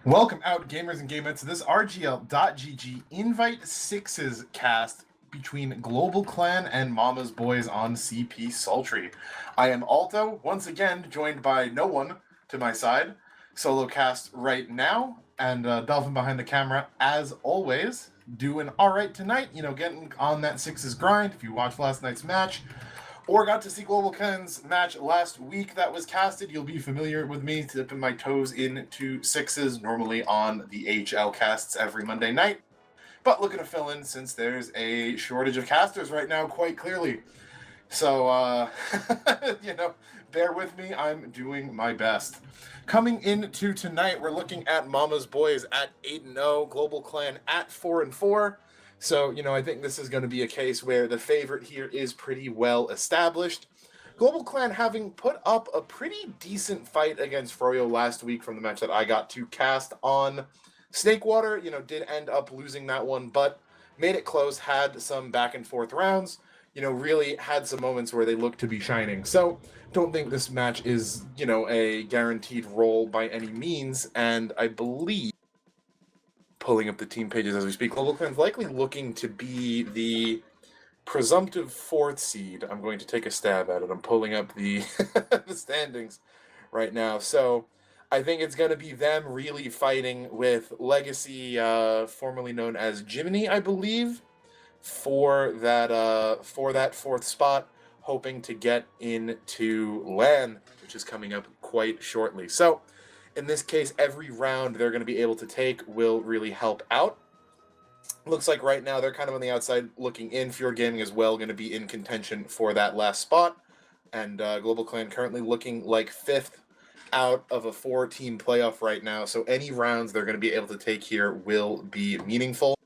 Welcome out, gamers and gamettes, to this RGL.GG Invite Sixes cast between Global Clan and Mama's Boys on CP Sultry. I am Alto, once again joined by no one to my side. Solo cast right now, and Dolphin behind the camera, as always, doing alright tonight, getting on that Sixes grind. If you watched last night's match, or got to see Global Clan's match last week that was casted, you'll be familiar with me dipping my toes into Sixes, normally on the HL casts every Monday night. But looking to fill in since there's a shortage of casters right now, quite clearly. So, bear with me, I'm doing my best. Coming into tonight, we're looking at Mama's Boys at 8-0, Global Clan at 4-4. So, I think this is going to be a case where the favorite here is pretty well established. Global Clan having put up a pretty decent fight against Froyo last week from the match that I got to cast on Snakewater, did end up losing that one, but made it close, had some back and forth rounds, really had some moments where they looked to be shining. So don't think this match is, a guaranteed roll by any means, and I believe, pulling up the team pages as we speak, Global Clan's likely looking to be the presumptive fourth seed. I'm going to take a stab at it. I'm pulling up the the standings right now. So I think it's going to be them really fighting with Legacy, formerly known as Jiminy, I believe, for that fourth spot, hoping to get into LAN, which is coming up quite shortly. So in this case, every round they're going to be able to take will really help out. Looks like right now they're kind of on the outside looking in. Fjord Gaming as well going to be in contention for that last spot. And Global Clan currently looking like fifth out of a 4-team playoff right now. So any rounds they're going to be able to take here will be meaningful.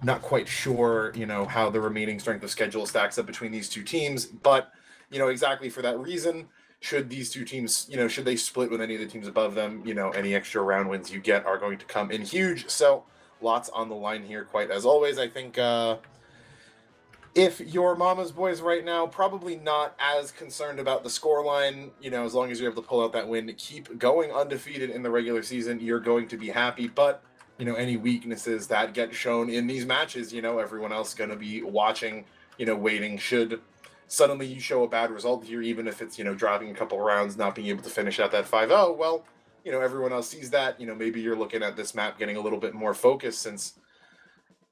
Not quite sure, how the remaining strength of schedule stacks up between these two teams. But, exactly for that reason, should these two teams, should they split with any of the teams above them, any extra round wins you get are going to come in huge. So lots on the line here, quite as always. I think if you're Mama's Boys right now, probably not as concerned about the scoreline. As long as you're able to pull out that win, keep going undefeated in the regular season, you're going to be happy. But, any weaknesses that get shown in these matches, everyone else going to be watching, waiting. Should suddenly you show a bad result here, even if it's, dropping a couple rounds, not being able to finish out that 5-0, well, everyone else sees that. Maybe you're looking at this map getting a little bit more focused, since,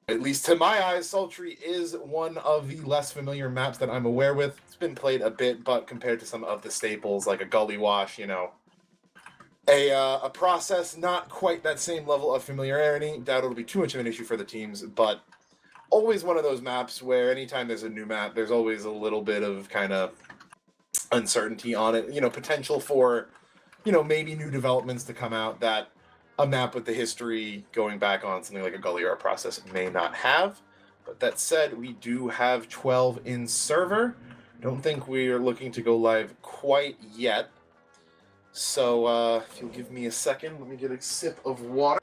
at least to my eyes, Sultry is one of the less familiar maps that I'm aware with. It's been played a bit, but compared to some of the staples like a Gully Wash, a process, not quite that same level of familiarity. Doubt it'll be too much of an issue for the teams, but always one of those maps where anytime there's a new map, there's always a little bit of kind of uncertainty on it, potential for, maybe new developments to come out that a map with the history going back on something like a Gully or a process may not have. But that said, we do have 12 in server. Don't think we are looking to go live quite yet. So if you'll give me a second, let me get a sip of water.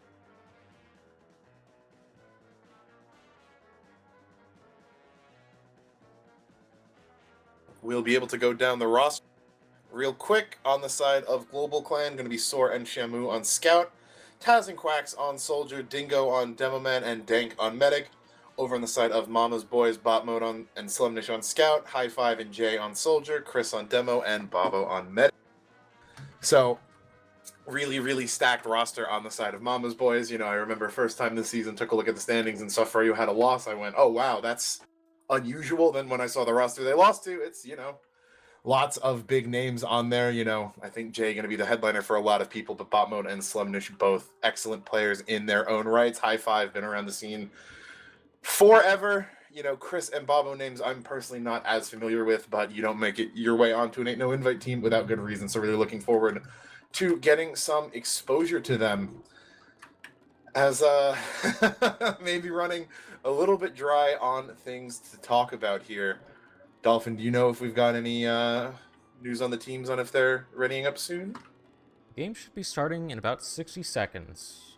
We'll be able to go down the roster real quick. On the side of Global Clan, going to be Soar and Shamu on Scout, Taz and Quacks on Soldier, Dingo on Demoman, and Dank on Medic. Over on the side of Mama's Boys, Bot Mode on and Slimnish on Scout, High Five and Jay on Soldier, Chris on Demo, and Bobo on Medic. So really, really stacked roster on the side of Mama's Boys. I remember first time this season, took a look at the standings and saw Froyo had a loss. I went, oh wow, that's unusual. Then when I saw the roster they lost to, it's, lots of big names on there. I think Jay going to be the headliner for a lot of people, but Bot Mode and Slimnish, both excellent players in their own rights. High Five, been around the scene forever. Chris and Bobo names I'm personally not as familiar with, but you don't make it your way onto an Ain't No Invite team without good reason. So really looking forward to getting some exposure to them, as maybe running a little bit dry on things to talk about here. Dolphin, do you know if we've got any news on the teams on if they're readying up soon? Game should be starting in about 60 seconds.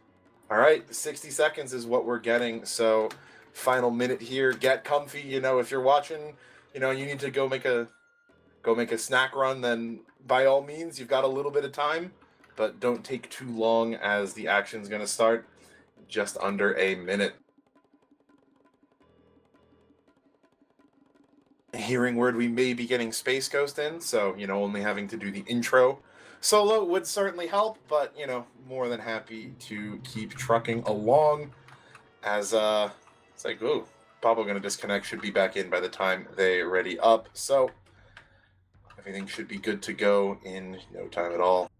All right, 60 seconds is what we're getting. So final minute here. Get comfy. If you're watching, you need to go make a snack run, then by all means, you've got a little bit of time. but don't take too long as the action's going to start just under a minute. Hearing word we may be getting Space Ghost in, so, only having to do the intro solo would certainly help, but, more than happy to keep trucking along as, it's like, ooh, Pablo going to disconnect, should be back in by the time they ready up, so everything should be good to go in no time at all.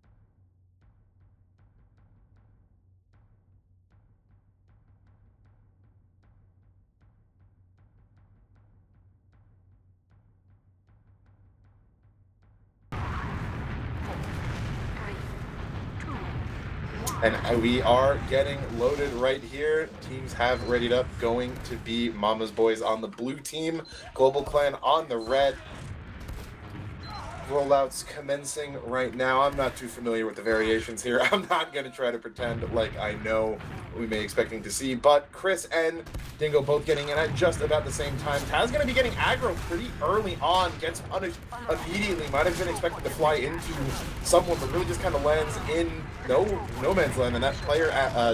And we are getting loaded right here. Teams have readied up, going to be Mama's Boys on the blue team, Global Clan on the red. Rollouts commencing right now. I'm not too familiar with the variations here. I'm not going to try to pretend like I know what we may expecting to see, but Chris and Dingo both getting in at just about the same time. Taz going to be getting aggro pretty early on, gets punished immediately. Might have been expected to fly into someone, but really just kind of lands in no man's land, and that player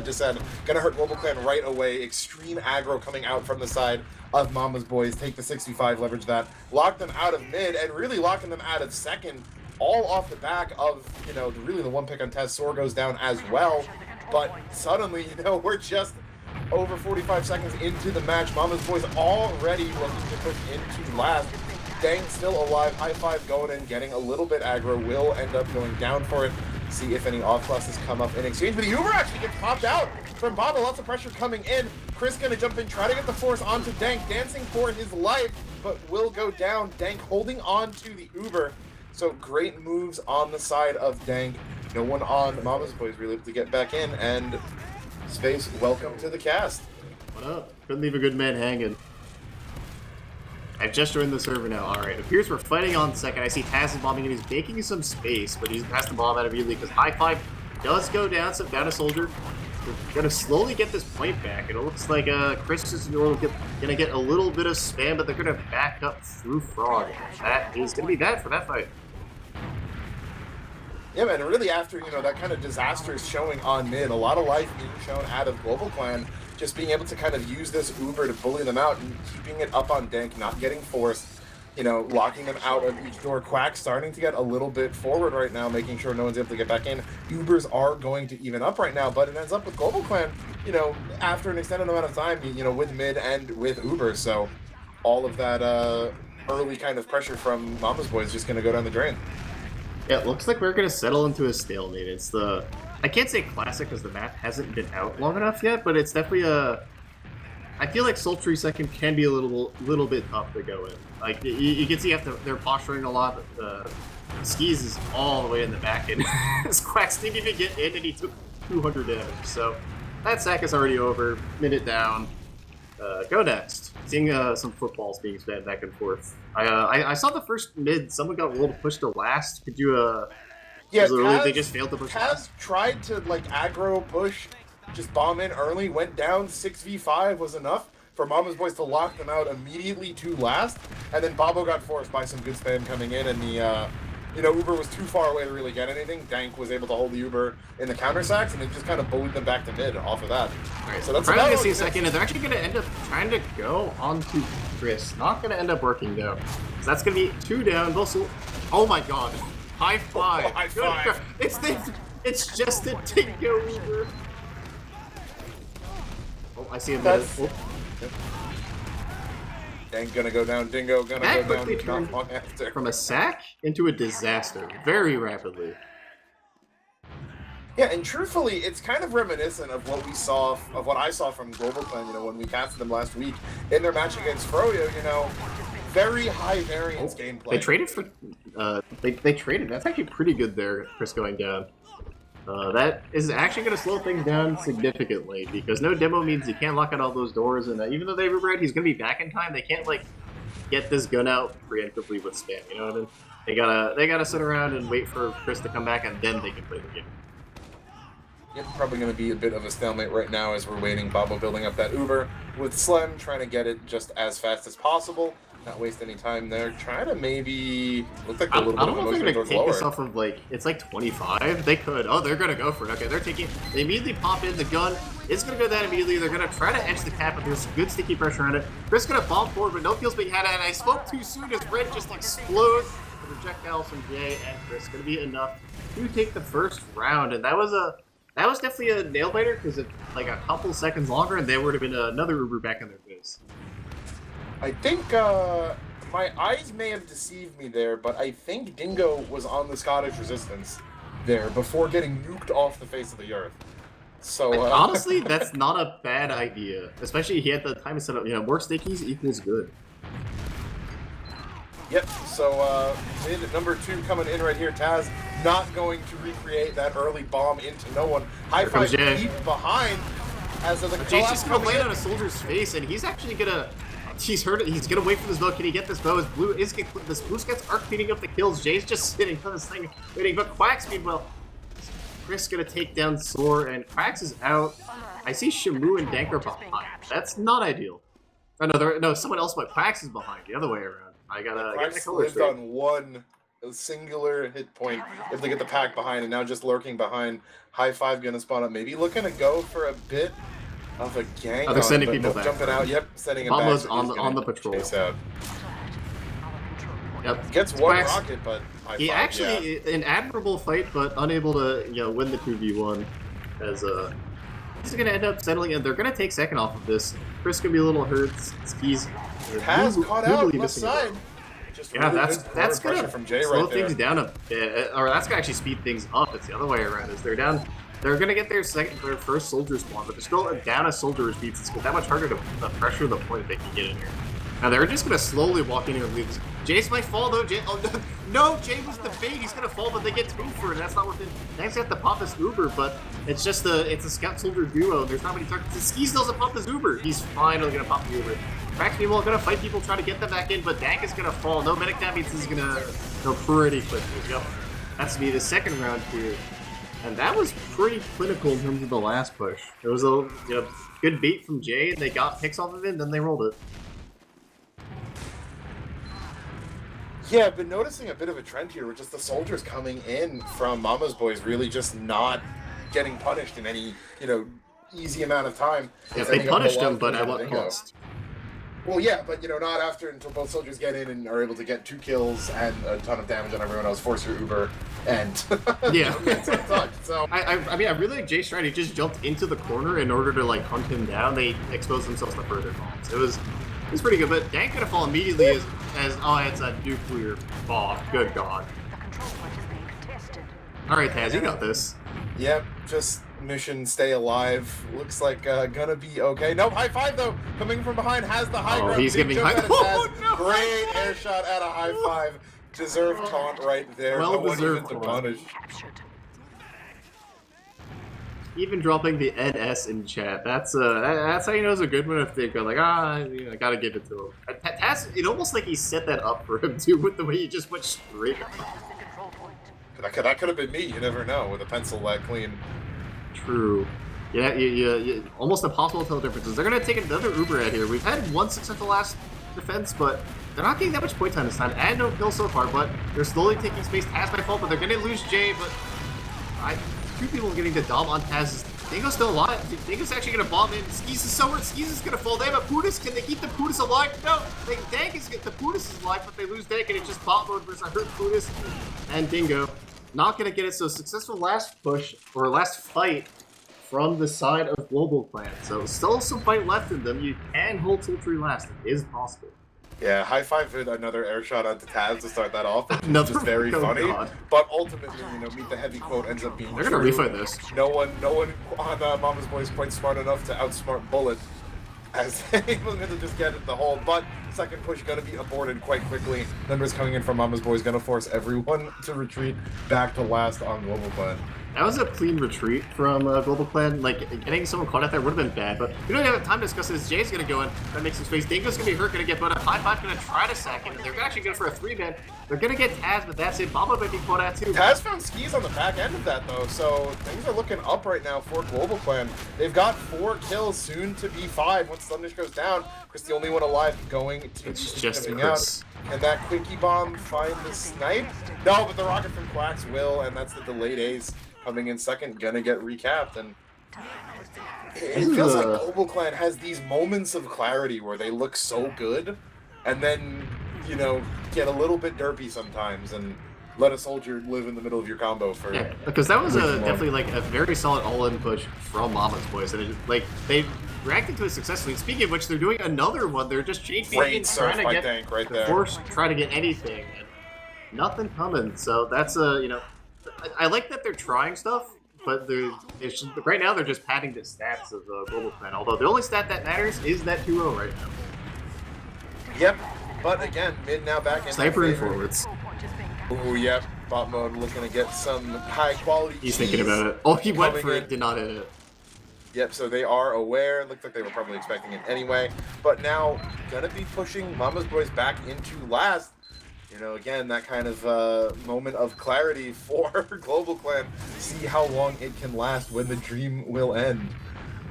just said, gonna hurt Global Clan right away. Extreme aggro coming out from the side of Mama's Boys. Take the 65, leverage that, lock them out of mid, and really locking them out of second, all off the back of, really the one pick on Taz. Sor goes down as well, but suddenly, we're just over 45 seconds into the match. Mama's Boys already looking to push into last. Dang still alive, high five going in, getting a little bit aggro, will end up going down for it. See if any off classes come up in exchange, but the Uber actually gets popped out from Baba. Lots of pressure coming in. Chris gonna jump in, try to get the force onto Dank, dancing for his life, but will go down. Dank holding on to the Uber. So great moves on the side of Dank. No one on Mama's Boys really able to get back in, and Space, welcome to the cast. What up? Couldn't leave a good man hanging. I've just joined the server now. Alright, appears we're fighting on second. I see Taz is bombing and he's making some space, but he's passed the bomb out immediately because high five does go down, so down a soldier. We're gonna slowly get this point back. It looks like Chris is gonna get a little bit of spam, but they're gonna back up through Frog. That is gonna be bad for that fight. Yeah, man, really after, that kind of disastrous showing on mid, a lot of life being shown out of Global Clan, just being able to kind of use this Uber to bully them out and keeping it up on Dank, not getting forced, locking them out of each door. Quack starting to get a little bit forward right now, making sure no one's able to get back in. Ubers are going to even up right now, but it ends up with Global Clan, after an extended amount of time, with mid and with Uber, so all of that early kind of pressure from Mama's Boys is just going to go down the drain. Yeah, it looks like we're going to settle into a stalemate. It's I can't say classic because the map hasn't been out long enough yet, but it's definitely I feel like Sultry second can be a little bit tough to go in. Like, you can see they're posturing a lot, but Skis is all the way in the back end. Quacks didn't even get in, and he took 200 damage. So that sack is already over. Minute down. Go next. Seeing some footballs being spammed back and forth. I saw the first mid. Someone got rolled to push to last. Could you Yeah, they just failed to push. Taz tried to aggro push, just bomb in early, went down. 6v5 was enough for Mama's Boys to lock them out immediately to last, and then Bobo got forced by some good spam coming in, and the Uber was too far away to really get anything. Dank was able to hold the Uber in the counter sacks, and it just kind of bullied them back to mid off of that. Alright, so that's probably gonna see a second, and they're actually gonna end up trying to go onto Chris. Not gonna end up working though. So that's gonna be 2 down. Also, oh my god. High five. High five. It's just a Dingo Uber. Oh, I see him. Dank gonna go down. Dingo gonna That go quickly down. turned Not long after. from a sack into a disaster very rapidly. Yeah, and truthfully, it's kind of reminiscent of what I saw from Global Clan, when we casted them last week in their match against Froyo, very high variance gameplay. They traded for, they traded. That's actually pretty good there, Chris going down. That is actually going to slow things down significantly, because no demo means you can't lock out all those doors, and even though they rebrand, he's going to be back in time, they can't, get this gun out preemptively with spam, you know what I mean? They gotta sit around and wait for Chris to come back, and then they can play the game. Yep, probably going to be a bit of a stalemate right now as we're waiting. Bobo building up that Uber with Slim, trying to get it just as fast as possible. Not waste any time there. Try to maybe look like a I little don't bit of know a if motion they're gonna towards take lower. this off of like it's like 25. They could. Oh, they're gonna go for it. Okay, they're taking. They immediately pop in the gun. It's gonna go down immediately. They're gonna try to edge the cap, but there's some good sticky pressure on it. Chris gonna bomb forward, but no kills being had. And I spoke too soon as Red just explodes. The projectiles from Jay and Chris gonna be enough to take the first round, and that was definitely a nail biter because it like a couple seconds longer, and there would have been another Uber back in their face. I think my eyes may have deceived me there, but I think Dingo was on the Scottish Resistance there before getting nuked off the face of the earth. So Honestly, that's not a bad idea, especially he had the time to set up. You know, more stickies equals good. Yep, so mid number 2 coming in right here. Taz not going to recreate that early bomb into no one. High Here comes five Jay. deep behind as the Jay's just gonna land on a soldier's face, and he's actually gonna. He's hurt it. He's gonna wait for this bow. Can he get this bow? His blue scouts are cleaning up the kills. Jay's just sitting on this thing waiting. But Quack's meanwhile, Chris gonna take down Soar, and Quack's is out. I see Shamu and Dank are behind. That's not ideal. Oh no, someone else, but Quack's is behind. The other way around. I gotta get the Quacks color lived straight. on one singular hit point if they get the pack behind, and now just lurking behind. High five gonna spawn up. Maybe looking to go for a bit of a gang. Oh, they're sending but people nope, back. jumping out. Yep, sending it Almost back. So on he's the- gonna on the patrol. chase out. Yep. Gets one Quacks- rocket, but high He five, actually an admirable fight, but unable to win the 2v1. As he's gonna end up settling, and they're gonna take second off of this. Chris gonna be a little hurt. Skis Has caught out brutally left missing a side. goal. Just Yeah, really that's good corner pressure gonna from Jay slow right there. things down a bit, or that's gonna actually speed things up. It's the other way around. Is they're down. They're gonna get their first soldier spawn, but they're still down a soldier speeds. It's that much harder to pressure the point they can get in here. Now they're just gonna slowly walk in here and leave this. Jace might fall though. Jay, oh no, Jay was the bait. He's gonna fall, but they get 2 for it. That's not worth it. Next, they have to pop this Uber, but it's just it's a scout soldier duo. There's not many targets. Ski doesn't pop this Uber. He's finally gonna pop the Uber. Cracks meanwhile gonna fight people, trying to get them back in, but Dank is gonna fall. No medic, that means he's gonna go pretty quickly. Yep. That's to be the second round here. And that was pretty clinical in terms of the last push. It was a good bait from Jay, and they got picks off of it, and then they rolled it. Yeah, I've been noticing a bit of a trend here with just the soldiers coming in from Mama's Boys really just not getting punished in any, easy amount of time. Yeah, Setting they up a punished lot him, of but things at on what Dingo. cost? Well, yeah, but not after until both soldiers get in and are able to get 2 kills and a ton of damage on everyone else, force your Uber, and Yeah. it's sucked. So I mean, I really like Jay's strategy. He just jumped into the corner in order to hunt him down. They exposed themselves to further bombs. It was pretty good, but Dank gonna fall immediately as oh, it's a nuclear bomb. Good God. All right, Taz, you got this. Yep, just mission stay alive. Looks like gonna be okay. Nope, high five though. Coming from behind has the high Oh, ground. he's Big giving jump high- at it, Oh, Taz. no! Great air shot at a high five. Deserved taunt right there. Well no one even deserved to taunt. punish. Even dropping the NS in chat. That's how you know it's a good one if they go I gotta give it to him. Taz, it almost like he set that up for him too, with the way he just went straight up. That could have been me. You never know with a pencil that clean. True. Yeah, you almost impossible to tell the differences. They're gonna take another Uber out here. We've had one successful last defense, but they're not getting that much point time this time, and no kills so far. But they're slowly taking space. Taz by fault, but they're gonna lose Jay. But 2 people getting the dom on Taz. Dingo's still alive. Dingo's actually gonna bomb in. Skis is so hurt. Skis is gonna fall. They have a Putis. Can they keep the Putis alive? No. Dank is the Putis is alive, but they lose Dank, and it's just bot mode versus a hurt Putis and Dingo. Not gonna get it. So successful last push or last fight from the side of Global Clan. So still some fight left in them. You can hold Sultry last. It is possible. Yeah, high five with another air shot onto Taz to start that off. Which is Another- just very oh, but God. But ultimately, meet the heavy quote ends up being They're gonna true. refight this. No one on Mama's Boy is quite smart enough to outsmart Bullet, as they was going to just get it the hold. But second push going to be aborted quite quickly. Numbers coming in from Mama's Boy is going to force everyone to retreat back to last on Global Clan. That was a clean retreat from Global Clan. Like, getting someone caught out there would have been bad, but we don't have time to discuss this. Jay's gonna go in, that makes some space. Dingo's gonna be hurt, gonna get put up. High Five gonna try to sack him. They're actually going for a 3-man. They're gonna get Taz, but that's it. Baba might be caught out too. Taz found skis on the back end of that though, so things are looking up right now for Global Clan. They've got 4 kills, soon to be 5 once Thundish goes down. Chris, the only one alive, going to It's just coming Chris. out. And that Quickie Bomb find the snipe? No, but the rocket from Quacks will, and that's the delayed ace coming in second, gonna get recapped. And it feels like Global Clan has these moments of clarity where they look so good, and then, you know, get a little bit derpy sometimes and let a soldier live in the middle of your combo for... Yeah, because that was definitely like a very solid all-in push from Mama's boys, and it, like they reacted to it successfully. And speaking of which, they're doing another one. They're just changing Rain and surf trying to by get Dank right there. force, trying to get anything, and nothing coming. So that's you know, I like that they're trying stuff, but right now they're just padding the stats of Global Clan. Although the only stat that matters is that 2-0 right now. Yep, but again, mid now back in Sniper and favor. forwards. Ooh, yep. Bot mode looking to get some high quality. He's thinking about it. Oh, he went coming for in. it, did not hit it. Yep, so they are aware. Looked like they were probably expecting it anyway. But now, gonna be pushing Mama's Boys back into last. You know, again, that kind of moment of clarity for Global Clan. See how long it can last when the dream will end.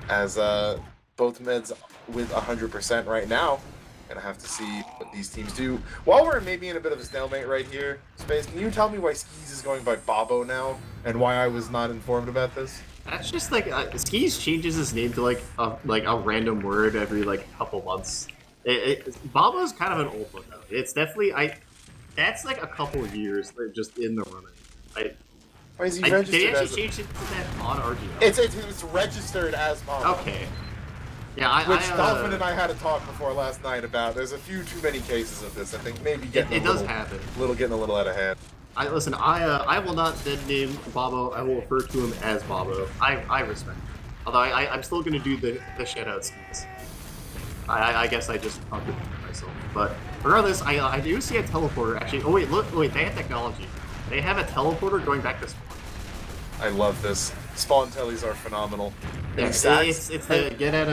As both meds with 100% right now. Gonna have to see what these teams do. While we're maybe in a bit of a stalemate right here, Space, can you tell me why Skis is going by Bobo now? And why I was not informed about this? That's just like Skis changes his name to like a random word every like couple months. Babo's kind of an old one though. It's definitely that's like a couple of years just in the running. Why is he Did registered he actually as change it to that on RGO? It's registered as Bobo. Okay. Yeah, Which Dolphin and I had a talk before last night about. There's a few too many cases of this. I think maybe getting does happen. Getting a little out of hand. Listen. I will not then name Bobo. I will refer to him as Bobo. I respect him. Although I'm still gonna do the shout-out skis. I guess I just contradicted myself. But regardless, I do see a teleporter actually. Oh wait, they have technology. They have a teleporter going back to spawn. I love this. Spawn tellies are phenomenal. Yeah, And it's the get out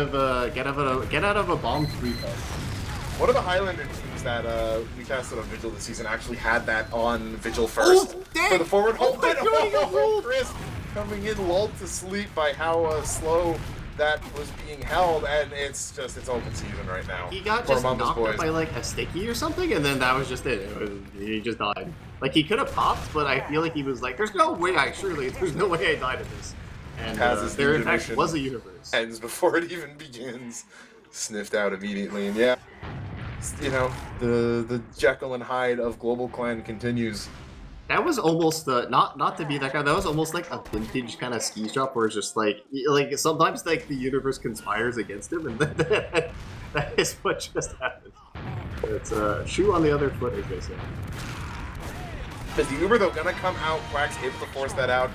of a bomb 3 One of the Highlander teams that we casted on Vigil this season actually had that on Vigil first. dang! For the forward hold. my God, he got rolled! Chris coming in lulled to sleep by how slow that was being held, and it's open season right now. He got for just Mama's knocked Boys. up by like a sticky or something, and then that was just it. He just died. Like he could have popped, but I feel like he was like, "There's no way there's no way I died at this." And Taz's there in fact division was a universe. ends before it even begins. Sniffed out immediately, and yeah, you know, the Jekyll and Hyde of Global Clan continues. That was almost not to be that guy. That was almost like a vintage kind of ski shop where it's just like sometimes like the universe conspires against him, and that is what just happened. It's a shoe on the other foot, as they say. Is the Uber though gonna come out? Quack's able to force that out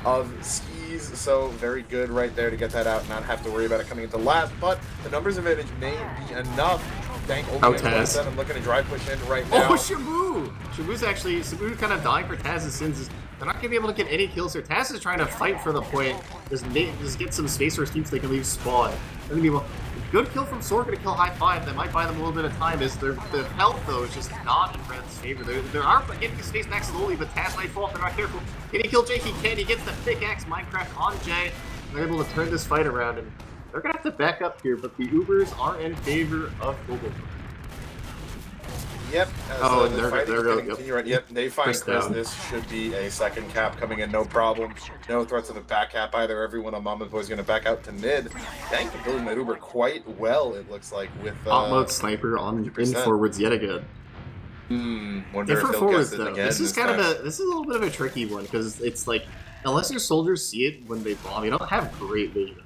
of Skis, so very good right there to get that out and not have to worry about it coming into last. But the numbers advantage may be enough. Dank only gets I'm looking to drive push in right now. Oh, Shabu! Shabu kind of dying for Taz's sins. They're not gonna be able to get any kills here. Taz is trying to fight for the point. Just get some space for his team so they can leave spawn. They're gonna be good kill from Sword, gonna kill High Five. That might buy them a little bit of time. Is their health though is just not in Red's favor. They are getting his space back slowly, but Taz might fall if they're not careful. Can he kill Jay? He can. He gets the pickaxe Minecraft on Jay. They're able to turn this fight around, and they're gonna have to back up here. But the Ubers are in favor of Global. Yep. Oh, the they're fight is going. gonna continue right. Yep, they find Chris Chris. down. This should be a second cap coming in, no problem. No threats of a back cap either. Everyone on Mama's Boy is going to back out to mid. Dank building that Uber quite well, it looks like, with Hot mode sniper in forwards yet again. Wonder And if for they'll forwards guess it though, again this is time. this is a little bit of a tricky one because it's like unless your soldiers see it when they bomb, you don't have great vision.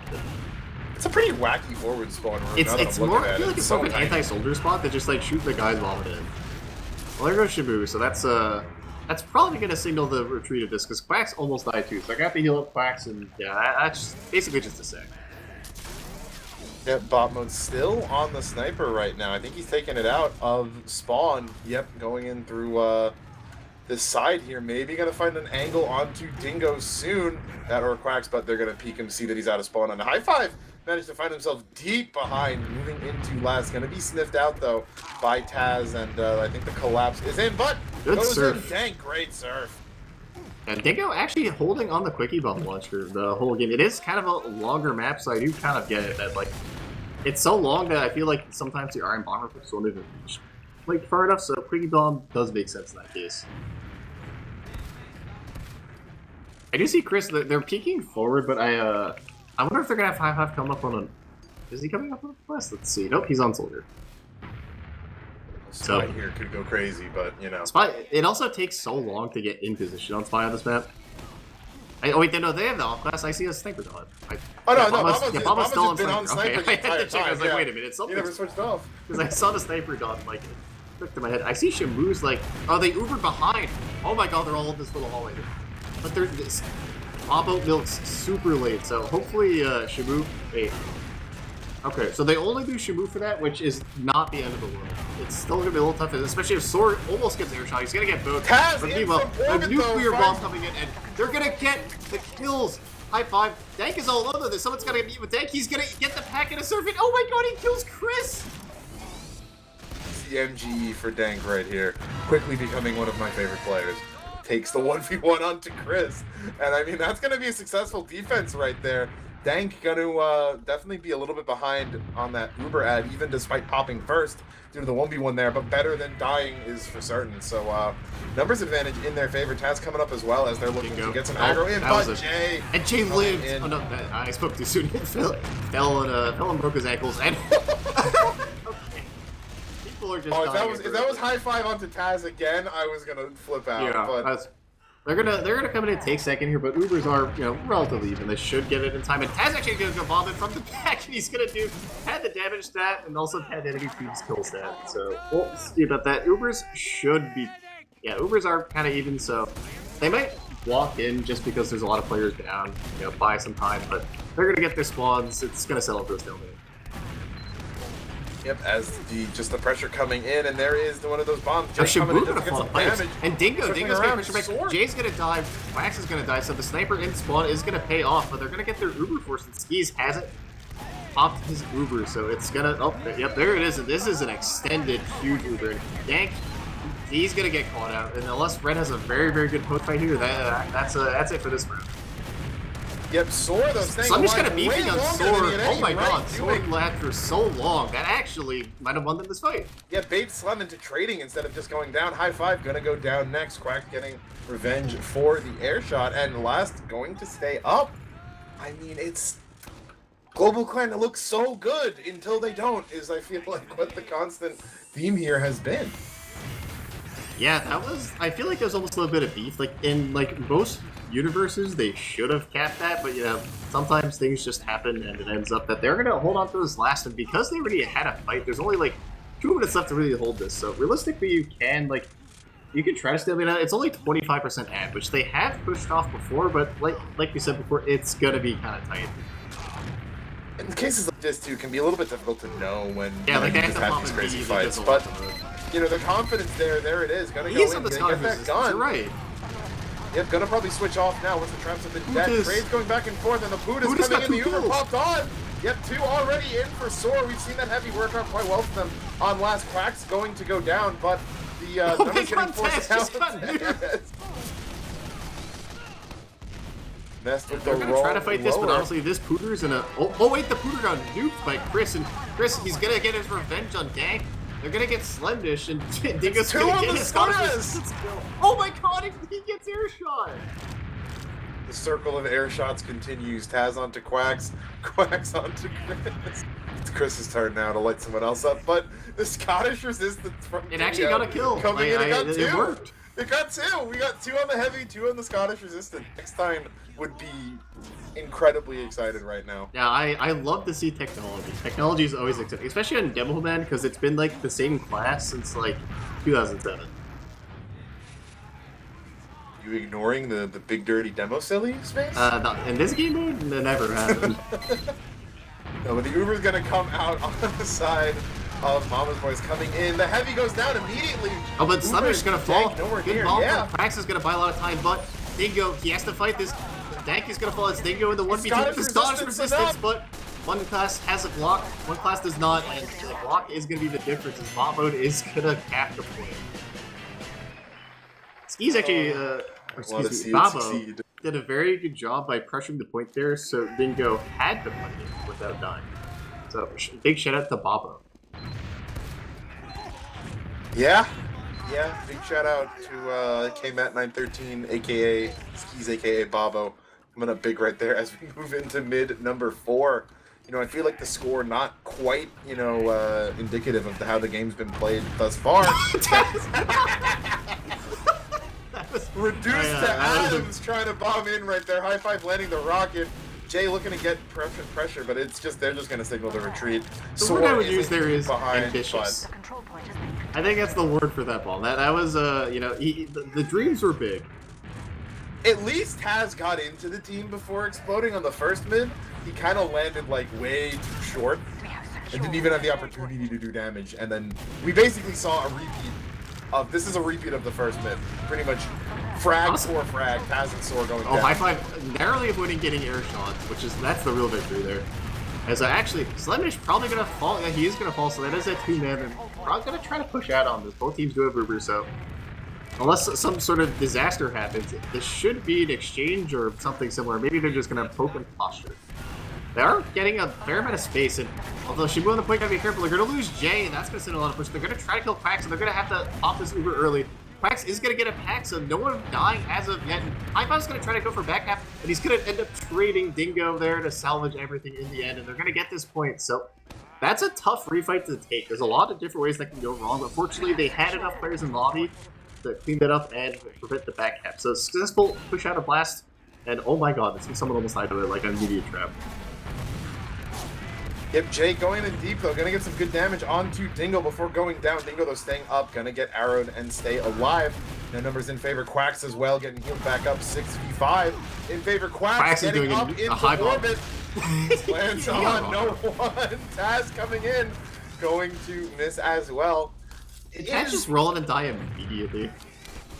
It's a pretty wacky forward spawn. It's more. I feel like it's more of an anti-soldier spot that just like shoot the guys while in. Well, there goes Shabu. So that's probably gonna signal the retreat of this because Quacks almost died too. So I got to heal up Quacks, and yeah, that's basically just a sec. Yep, bot mode still on the sniper right now. I think he's taking it out of spawn. Yep, going in through this side here. Maybe gonna find an angle onto Dingo soon. That or Quacks, but they're gonna peek him to see that he's out of spawn. And High Five managed to find himself deep behind, moving into last. Gonna be sniffed out though by Taz, and I think the collapse is in, but Good goes surf. in. Dang, great surf. And Dingo actually holding on the quickie bomb launcher the whole game. It is kind of a longer map, so I do kind of get it that like it's so long that I feel like sometimes the Iron Bomber flips won't even reach like far enough. So quickie bomb does make sense in that case. I do see Chris. They're peeking forward, but I wonder if they're gonna have 5-5 come up on an. Is he coming up on a quest? Let's see. Nope, he's on Soldier. Spy here could go crazy, but you know. Spy. It also takes so long to get in position on Spy on this map. Oh wait, no, they have the off class. I see a sniper dot. Mama's still on been on sniper. sniper Okay, the I had entire to check. I was time, like, yeah. wait a minute, You never switched off. because I saw the sniper dot like clicked to my head. I see Shamu's like, oh, they Ubered behind. Oh my god, they're all in this little hallway. But they're this. Pop-out milk's super late, so hopefully Shamu. Wait. Okay, so they only do Shamu for that, which is not the end of the world. It's still gonna be a little tough, especially if Sword almost gets air shot. He's gonna get both. Taz But in meanwhile, from a orbit, nuclear though, bomb coming in, and they're gonna get the kills. High five. Dank is all over this. Someone's gotta meet with Dank. He's gonna get the pack and a surf it. Oh my god, he kills Chris! The MGE for Dank right here, quickly becoming one of my favorite players. Takes the 1v1 onto Chris, and I mean that's gonna be a successful defense right there. Dank gonna definitely be a little bit behind on that Uber ad, even despite popping first due to the 1v1 there, but better than dying is for certain. So numbers advantage in their favor. Taz coming up as well as they're looking to get some aggro in, but Jay and Jay lived. in. Oh no, I spoke too soon. fell and broke his ankles. And okay. People are just. Oh, dying if that was High Five onto Taz again, I was gonna flip out. Yeah, but they're gonna come in and take second here, but Ubers are relatively even. They should get it in time. And Taz actually gonna go bomb it from the back, and he's gonna had the damage stat and also had the enemy team's kill stat. So we'll see about that. Ubers should be, Ubers are kind of even. So they might walk in just because there's a lot of players down, buy some time, but they're gonna get their spawns. It's gonna settle for a stalemate. Yep, as the pressure coming in, and there is one of those bombs So just coming in Shamu just to gonna get fall some apart. damage. And Dingo's Circling gonna around, pressure back. Sword. Jay's gonna die. Wax is gonna die. So the sniper in spawn is gonna pay off, but they're gonna get their Uber force. And Skis hasn't popped his Uber, so it's gonna. Oh, yep, there it is. And this is an extended huge Uber. And Dank, he's gonna get caught out. And unless Red has a very, very good poke fight here, that's it for this round. Yep, Sword though staying So I'm just alive gonna beef way on longer than Sword. he had Oh any my right god, doing. Sword lagged for so long. That actually might have won them this fight. Yeah, bait Slem into trading instead of just going down. High Five gonna go down next. Quack getting revenge for the air shot, and last going to stay up. I mean, it's Global Clan looks so good until they don't. Is I feel like what the constant theme here has been. Yeah, that was. I feel like there's almost a little bit of beef. Like in most universes, they should have capped that, but sometimes things just happen, and it ends up that they're gonna hold on to this last. And because they already had a fight, there's only like 2 minutes left to really hold this. So realistically, you can try to steal. I mean, it's only 25% ad, which they have pushed off before, but like we said before, it's gonna be kind of tight. In cases like this too, can be a little bit difficult to know when Yeah, you like they just have to have pop these and crazy beat fights, because but of the confidence there it is. Gonna He go is in, on the gonna scar get that resistance, gun. you're right. Yep, gonna probably switch off now once the traps have been dead. Buddha's- Trade's going back and forth, and the Buddha's Buddha's coming got in. The 2 Uber kills. popped on. Yep, 2 already in for Soar. We've seen that heavy work out quite well for them on last. Quack's going to go down, but the Oh my numbers getting God, forced Taz just out. got nuked. Messed with They're the gonna roll try to fight this, but lower. honestly, this Pooter's in a. Oh wait, the Pooter got nuked by Chris, and Chris, he's gonna get his revenge on Dank. They're gonna get Slendish, and Dingo's 2 gonna on get the his Scars! resistance kill. Oh my god, he gets air shot! The circle of air shots continues. Taz onto Quacks, Quacks onto Chris. It's Chris's turn now to light someone else up, but the Scottish resistance from It actually Dingo got a kill. coming in, it got 2. It worked. It got 2. We got 2 on the heavy, 2 on the Scottish resistance. Next time would be incredibly excited right now. Yeah, I love to see technology. Technology is always exciting, especially on Demo Man, because it's been like the same class since like 2007. You ignoring the big dirty demo silly space? No, in this game mode, that never happened. No, but the Uber's gonna come out on the side of Mama's Boys coming in. The heavy goes down immediately. Oh, but Slemmish gonna fall. Nowhere Good near. ball. Yeah. Prax is gonna buy a lot of time, but Dingo, he has to fight this. Dank is gonna fall. It's Dingo in the 1v2 with the Scottish resistance, but one class has a block, one class does not, and the block is gonna be the difference. As bot mode is gonna cap the point. Ski's actually, excuse me, Babo did a very good job by pressuring the point there, so Dingo had to fight it without dying. So big shout out to Babo. Yeah, big shout out to KMat913, aka Skis, aka Babo, coming up big right there as we move into mid number 4. You know, I feel like the score not quite, you know, indicative of how the game's been played thus far. Reduced to Adams trying to bomb in right there. High five landing the rocket. Jay looking to get pressure, but it's just they're just going to signal the retreat. The word I would use there is ambitious. I think that's the word for that ball. That was you know, the dreams were big. At least Taz got into the team before exploding on the first mid. He kind of landed like way too short and didn't even have the opportunity to do damage. And then we basically saw a repeat of this is a repeat of the first mid. Pretty much frag for frag, Taz and Soar going down. Oh, high five, narrowly avoiding getting air shots, which is that's the real victory there. As actually, Slemmish probably gonna fall. Yeah, he is gonna fall. So that is a 2-man, and probably gonna try to push out on this. Both teams do have Uber, so unless some sort of disaster happens, this should be an exchange or something similar. Maybe they're just gonna poke and posture. They are getting a fair amount of space, and although Shibu on the point gotta be careful, they're gonna lose Jay, and that's gonna send a lot of push. They're gonna try to kill Quacks, and they're gonna have to pop this Uber early. Quacks is gonna get a pack, so no one dying as of yet. High-Five's gonna try to go for back half, and he's gonna end up trading Dingo there to salvage everything in the end, and they're gonna get this point. So that's a tough refight to take. There's a lot of different ways that can go wrong, but fortunately they had enough players in lobby to clean that up and prevent the back half. So successful push out a blast, and oh my god, someone almost died to it like a media trap. Yep, Jay going in deep though, gonna get some good damage onto Dingo before going down. Dingo though staying up, gonna get arrowed and stay alive. No numbers in favor Quacks as well, getting healed back up 6v5 in favor Quacks getting doing up a into high orbit. Lands on no one. Taz coming in, going to miss as well. You can't just roll it and die immediately.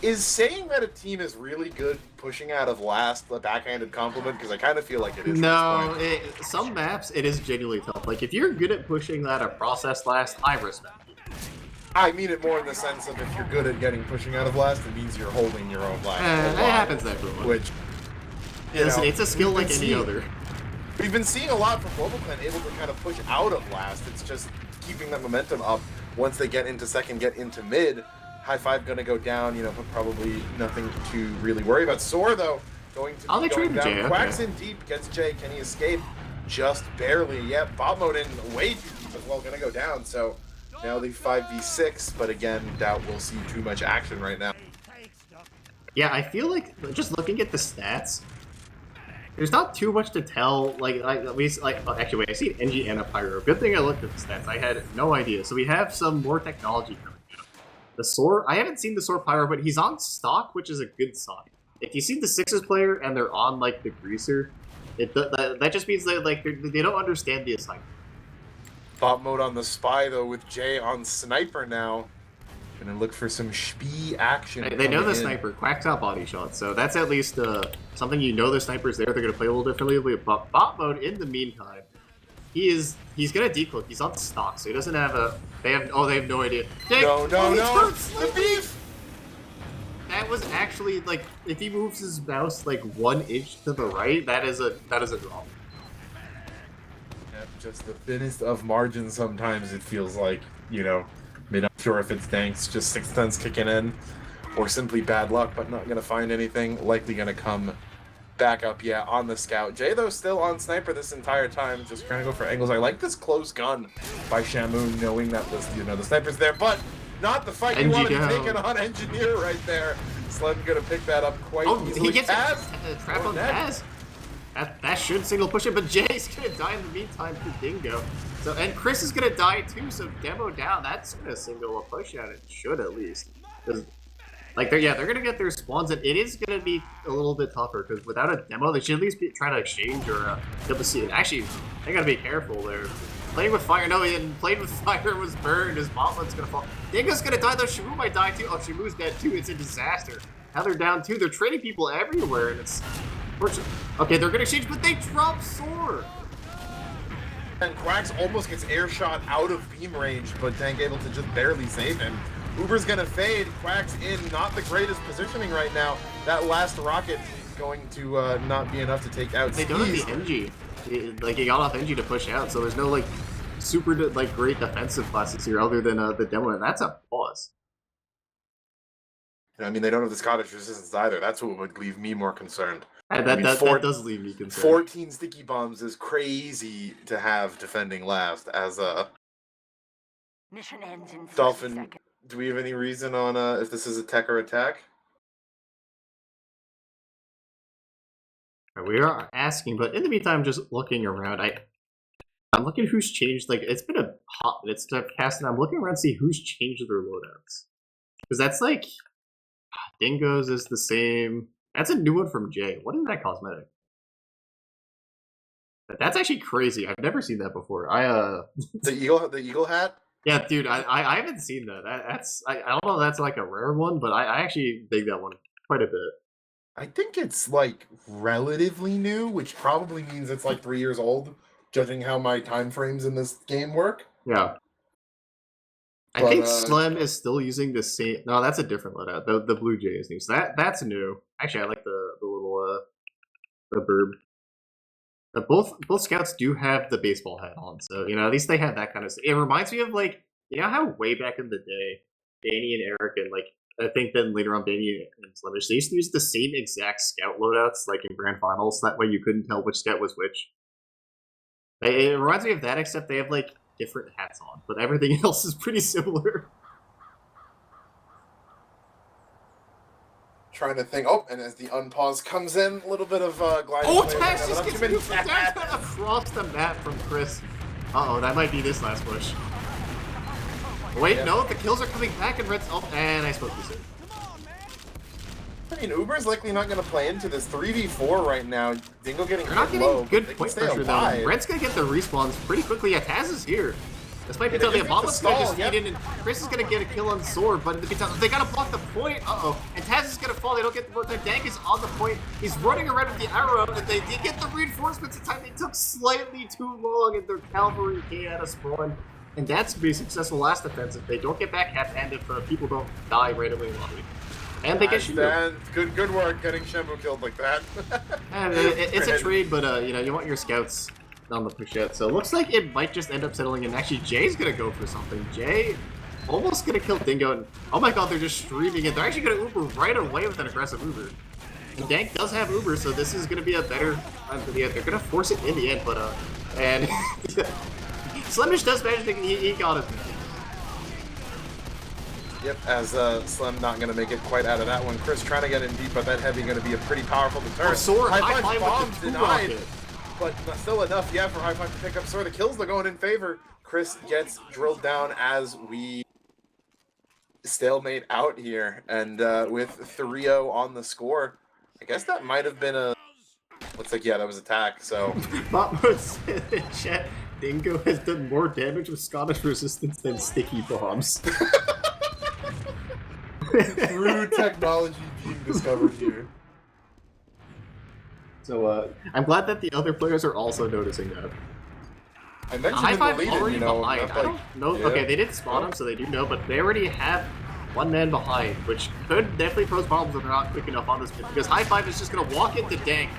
Is saying that a team is really good pushing out of last a backhanded compliment? Because I kind of feel like it is. No, some maps it is genuinely tough. Like if you're good at pushing that or process last, I respect you. I mean it more in the sense of if you're good at getting pushing out of last, it means you're holding your own line. That happens to everyone. Which, it's a skill like any other. We've been seeing a lot from globalclan able to kind of push out of last. It's just keeping that momentum up. Once they get into second, get into mid. High five gonna go down, you know, but probably nothing to really worry about. Soar though, going to be going down. Jay, Quacks in deep, gets Jay. Can he escape? Just barely. Yep, bot mode in way too deep as well, gonna go down. So now the 5v6, but again, doubt we'll see too much action right now. Yeah, I feel like just looking at the stats, there's not too much to tell. Actually, wait, I see NG and a Pyro. Good thing I looked at the stats. I had no idea. So we have some more technology coming. The Soar, I haven't seen the Soar Pyro, but he's on stock, which is a good sign. If you see the Sixers player and they're on like the Greaser, that just means that like they don't understand the assignment. Bot mode on the Spy though, with Jay on Sniper now. Gonna look for some spee action. They know the Sniper, Quacks out body shots, so that's at least something you know the Sniper's there. They're gonna play a little differently. But bot mode in the meantime, he's gonna decloak. He's on stock, so he doesn't have a. They have no idea. No! The beef! That was actually like if he moves his mouse like 1 inch to the right, that is a draw. Yeah, just the thinnest of margins. Sometimes it feels like, you know. I mean, I'm not sure if it's Danks just 6 tons kicking in, or simply bad luck, but not gonna find anything. Likely gonna come back up, yeah, on the scout. Jay, though, still on Sniper this entire time, just trying to go for angles. I like this close gun by Shamu, knowing that the Sniper's there, but not the fight you want to be taking on Engineer right there. Sled gonna pick that up quite easily. He gets a trap on Taz. That should signal push it, but Jay's gonna die in the meantime to Dingo. So, and Chris is gonna die too, so demo down, that's gonna signal a push out. It should at least. Like they're gonna get their spawns, and it is gonna be a little bit tougher because without a demo, they should at least try to exchange or be able to see it. Actually, they gotta be careful there. Playing with fire, no, he didn't. Playing with fire was burned. His Botlet's gonna fall. Dingo's gonna die though. Shimu might die too. Oh, Shimu's dead too. It's a disaster. Now they're down too. They're trading people everywhere, and it's okay. They're gonna exchange, but they drop sword. And Quacks almost gets air shot out of beam range, but Dank able to just barely save him. Uber's gonna fade. Quacks in not the greatest positioning right now. That last rocket going to not be enough to take out They don't have the NG. Like, he got off NG to push out, so there's no, like, super, like, great defensive classes here other than the demo, and that's a pause. I mean, they don't have the Scottish resistance either. That's what would leave me more concerned. That does leave me concerned. 14 sticky bombs is crazy to have defending last as a... Mission ends in 30 Dolphin, seconds. do we have any reason on if this is a tech or attack? We are asking, but in the meantime, just looking around, I'm looking who's changed. Like, it's been a hot minute since I've cast, and I'm looking around to see who's changed their loadouts. Because that's like, Dingo's is the same. That's a new one from Jay. What is that cosmetic? That's actually crazy. I've never seen that before. The eagle hat? Yeah, dude, I haven't seen that. I don't know if that's like a rare one, but I actually dig that one quite a bit. I think it's like relatively new, which probably means it's like 3 years old, judging how my time frames in this game work. Yeah. I think Slim is still using the same. No, that's a different loadout. The Blue Jay is new, so that's new. Actually, I like the little the burb. Both scouts do have the baseball hat on, so at least they have that kind of. It reminds me of like how way back in the day, Danny and Eric and like I think then later on Danny and Slimish, they used to use the same exact scout loadouts like in grand finals. That way you couldn't tell which scout was which. It reminds me of that, except they have like different hats on, but everything else is pretty similar. Trying to think. Oh, and as the unpause comes in, a little bit of gliding. Oh, Tash just gets moved across the map from Chris. Uh-oh, that might be this last push. Wait, yeah. No, the kills are coming back and Red's... Oh, and I spoke too soon. I mean, Uber's likely not going to play into this 3v4 right now. Dingo getting They're not getting low, good they point can stay pressure, alive. though. Red's going to get the respawns pretty quickly. Yeah, Taz is here. This might be Yeah, until the they get the Abomin's going to just stall, feed in, and Chris is going to get a kill on Sword, but in the meantime, they got to block the point. Uh-oh. And Taz is going to fall. They don't get the more time. Dank is on the point. He's running around with the arrow, and they did get the reinforcements in time. They took slightly too long, and their cavalry came out of spawn. And that's going to be a successful last defense if they don't get back half-hand, if people don't die right away in lobby. And they get Shemu. Good work getting Shemu killed like that. And it's a trade, but you want your scouts on the push out. So it looks like it might just end up settling in. Actually, Jay's gonna go for something. Jay almost gonna kill Dingo. And, oh my god, they're just streaming it. They're actually gonna Uber right away with an aggressive Uber. And Dank does have Uber, so this is gonna be a better time for the end. They're gonna force it in the end, but and Slimish does manage to he got it. Yep, as Slim not going to make it quite out of that one. Chris trying to get in deep, but that heavy going to be a pretty powerful deterrent. Oh, Sword, high five bombs with the denied, rocket. but still enough, yeah, for high five to pick up Sword. The kills are going in favor. Chris gets drilled down as we stalemate out here, and with 3-0 on the score, I guess that might have been a... Looks like, yeah, that was attack, so... Botmo said in chat, Dingo has done more damage with Scottish resistance than sticky bombs. True technology being discovered here. So, I'm glad that the other players are also noticing that. I mentioned High in the five lead-in, already behind. not I don't know. yeah. Okay, they did spawn him, so they do know, but they already have one man behind, which could definitely pose problems if they're not quick enough on this bit, because High Five is just going to walk into Dank,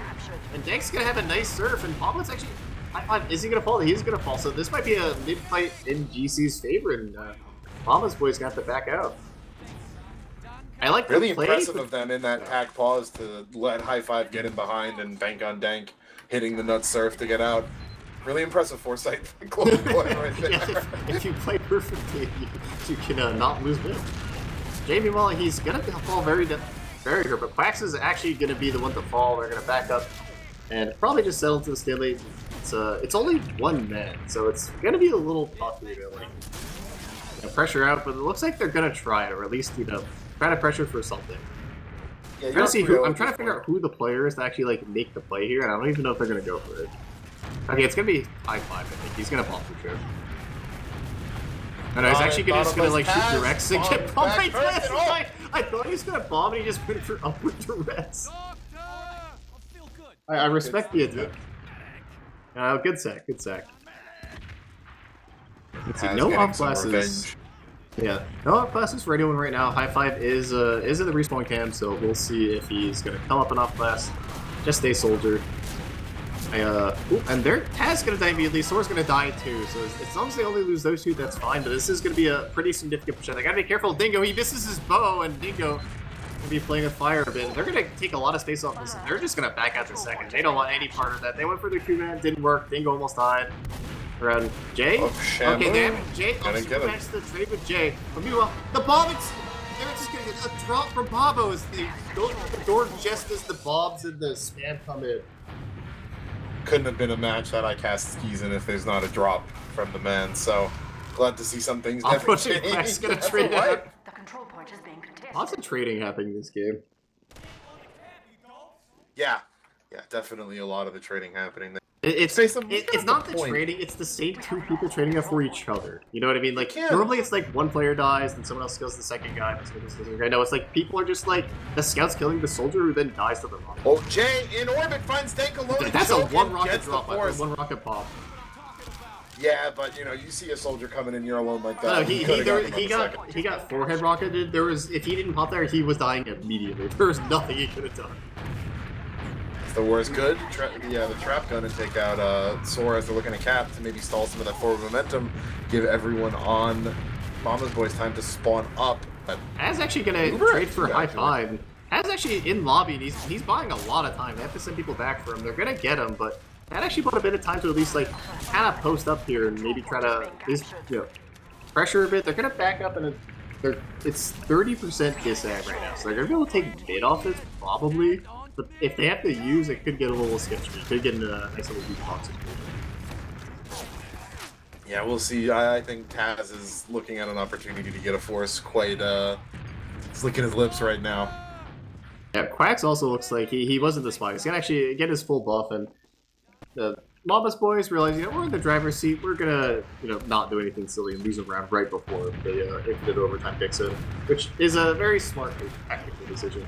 and Dank's going to have a nice surf, and Pablo's actually... High Five, is he going to fall? He's going to fall, so this might be a mid-fight in GC's favor, and Pablo's boy's going to have to back out. I like really the play, impressive but... of them in that tag pause to let High Five get in behind and bank on Dank, hitting the nut surf to get out. Really impressive foresight from globalclan right there. Yeah, if you play perfectly, you can not lose mid. Jamie, well, he's gonna fall very good, but Quax is actually gonna be the one to fall. They're gonna back up and probably just settle to the stalemate. It's only one man, so it's gonna be a little tough here to like pressure out. But it looks like they're gonna try it, or at least try to pressure for something. Yeah, I'm trying to figure out who the player is to actually like make the play here, and I don't even know if they're gonna go for it. Okay, it's gonna be high 5, I think. He's gonna bomb for sure. No, he's actually just gonna like shoot directs and get bombed by this. I thought he was gonna bomb and he just went for upward directs. I respect the attack. Good sack, good sack. Let's see, no off classes. Yeah, no off classes for anyone right now. High 5 is in the respawn cam, so we'll see if he's gonna come up an off class. Just stay soldier. And there, Taz gonna die immediately, Sora's gonna die too, so as long as they only lose those two, that's fine, but this is gonna be a pretty significant percent. I gotta be careful, Dingo, he misses his bow, and Dingo gonna be playing with fire a bit. They're gonna take a lot of space off this, and they're just gonna back out to second. They don't want any part of that. They went for their 2-man, didn't work, Dingo almost died. Around Jay? Okay, damn it, Jay, super match the trade with Jay. But meanwhile, the bomb, they're just gonna get a drop from Bobo as they go through the door just as the bombs and the spam come in. Couldn't have been a match that I cast skis in if there's not a drop from the man, so glad to see some things never change. Gonna trade out. The control point is being contested. Lots of trading happening in this game. Yeah, definitely a lot of the trading happening there. It's not the trading, it's the same two people trading up for each other. You know what I mean? Like, normally it's like one player dies, then someone else kills the second guy, then someone else kills the guy. No, it's like people are just like, the scout's killing the soldier who then dies to the rocket. Oh, Jay in orbit finds Dank alone. That's a one rocket drop, one rocket pop. Yeah, but you know, you see a soldier coming in, you're alone like that. No, he got forehead rocketed. If he didn't pop there, he was dying immediately. There was nothing he could have done. The war is good. The trap gun and take out Sora as they're looking at Cap to maybe stall some of that forward momentum, give everyone on Mama's Boys time to spawn up. Taz actually gonna trade for high 5. Taz actually in lobby, and he's buying a lot of time. They have to send people back for him. They're gonna get him, but that actually bought a bit of time to at least like kind of post up here and maybe try to at least, pressure a bit. They're gonna back up and it's 30% disag right now, so they're gonna be able to take mid off it probably. But if they have to use, it could get a little sketchy. It could get in a nice little deep box situation. Yeah, we'll see. I think Taz is looking at an opportunity to get a force quite he's licking his lips right now. Yeah, Quacks also looks like he wasn't the spot. He's gonna actually get his full buff, and the Mama's Boys realize, we're in the driver's seat. We're gonna, not do anything silly and lose a round right before the infinite overtime kicks in, which is a very smart tactical decision.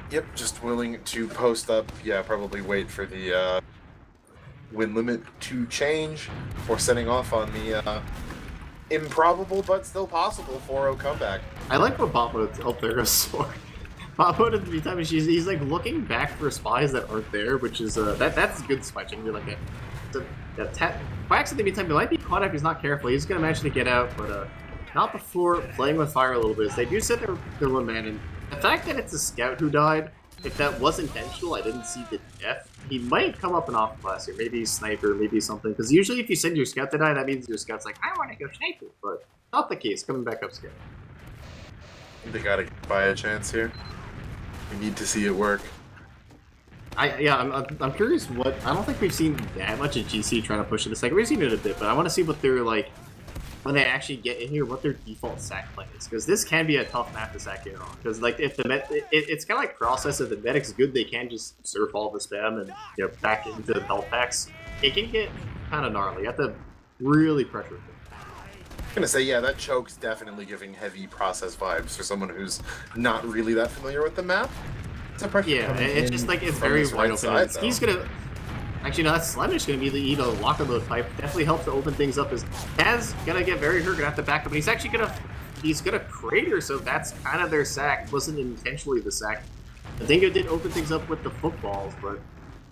Yep, just willing to post up. Yeah, probably wait for the win limit to change before setting off on the improbable but still possible 4-0 comeback. I like what Bob Mode. Oh, there goes Sword. Bob Mode at the meantime, he's like looking back for spies that aren't there, which is that's good spy checking. You're like Quacks in the meantime, he might be caught if he's not careful. He's gonna manage to get out, but not before playing with fire a little bit. They do set their one man, and the fact that it's a scout who died, if that was intentional, I didn't see the death. He might come up an off class here, maybe sniper, maybe something. Because usually if you send your scout to die, that means your scout's like, I want to go sniper, but not the case. Coming back up scout. They gotta buy a chance here. We need to see it work. I'm curious what. I don't think we've seen that much of GC trying to push it a second. We've seen it a bit, but I want to see what they're like when they actually get in here, what their default sack plan is, because this can be a tough map to sack in on. Because like if it's kind of like process. If the medic's good, they can just surf all the spam and back into the health packs. It can get kind of gnarly. You have to really pressure it. I'm gonna say, yeah, that choke's definitely giving heavy process vibes for someone who's not really that familiar with the map. It's a pressure. Yeah, it's just like it's very wide open. He's gonna. Actually, no, that's Slemish going to be the lock and load pipe. Definitely helps to open things up. As Taz gonna get very hurt, gonna have to back up, but he's actually gonna crater. So that's kind of their sack. Wasn't intentionally the sack. I think it did open things up with the footballs, but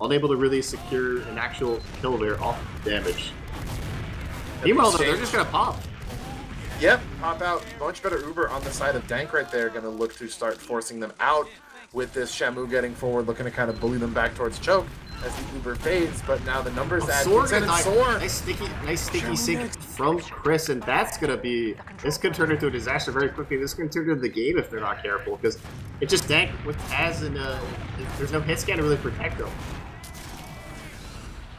unable to really secure an actual kill there off damage. Meanwhile, though, they're just gonna pop. Yep, pop out. Much better Uber on the side of Dank right there. Gonna look to start forcing them out with this Shamu getting forward, looking to kind of bully them back towards choke as the Uber fades, but now the numbers add Soar. Nice sticky sync from Chris, and that's gonna be. This could turn into a disaster very quickly. This could turn into the game if they're not careful, because it just Dank with Taz and there's no hit scan to really protect them.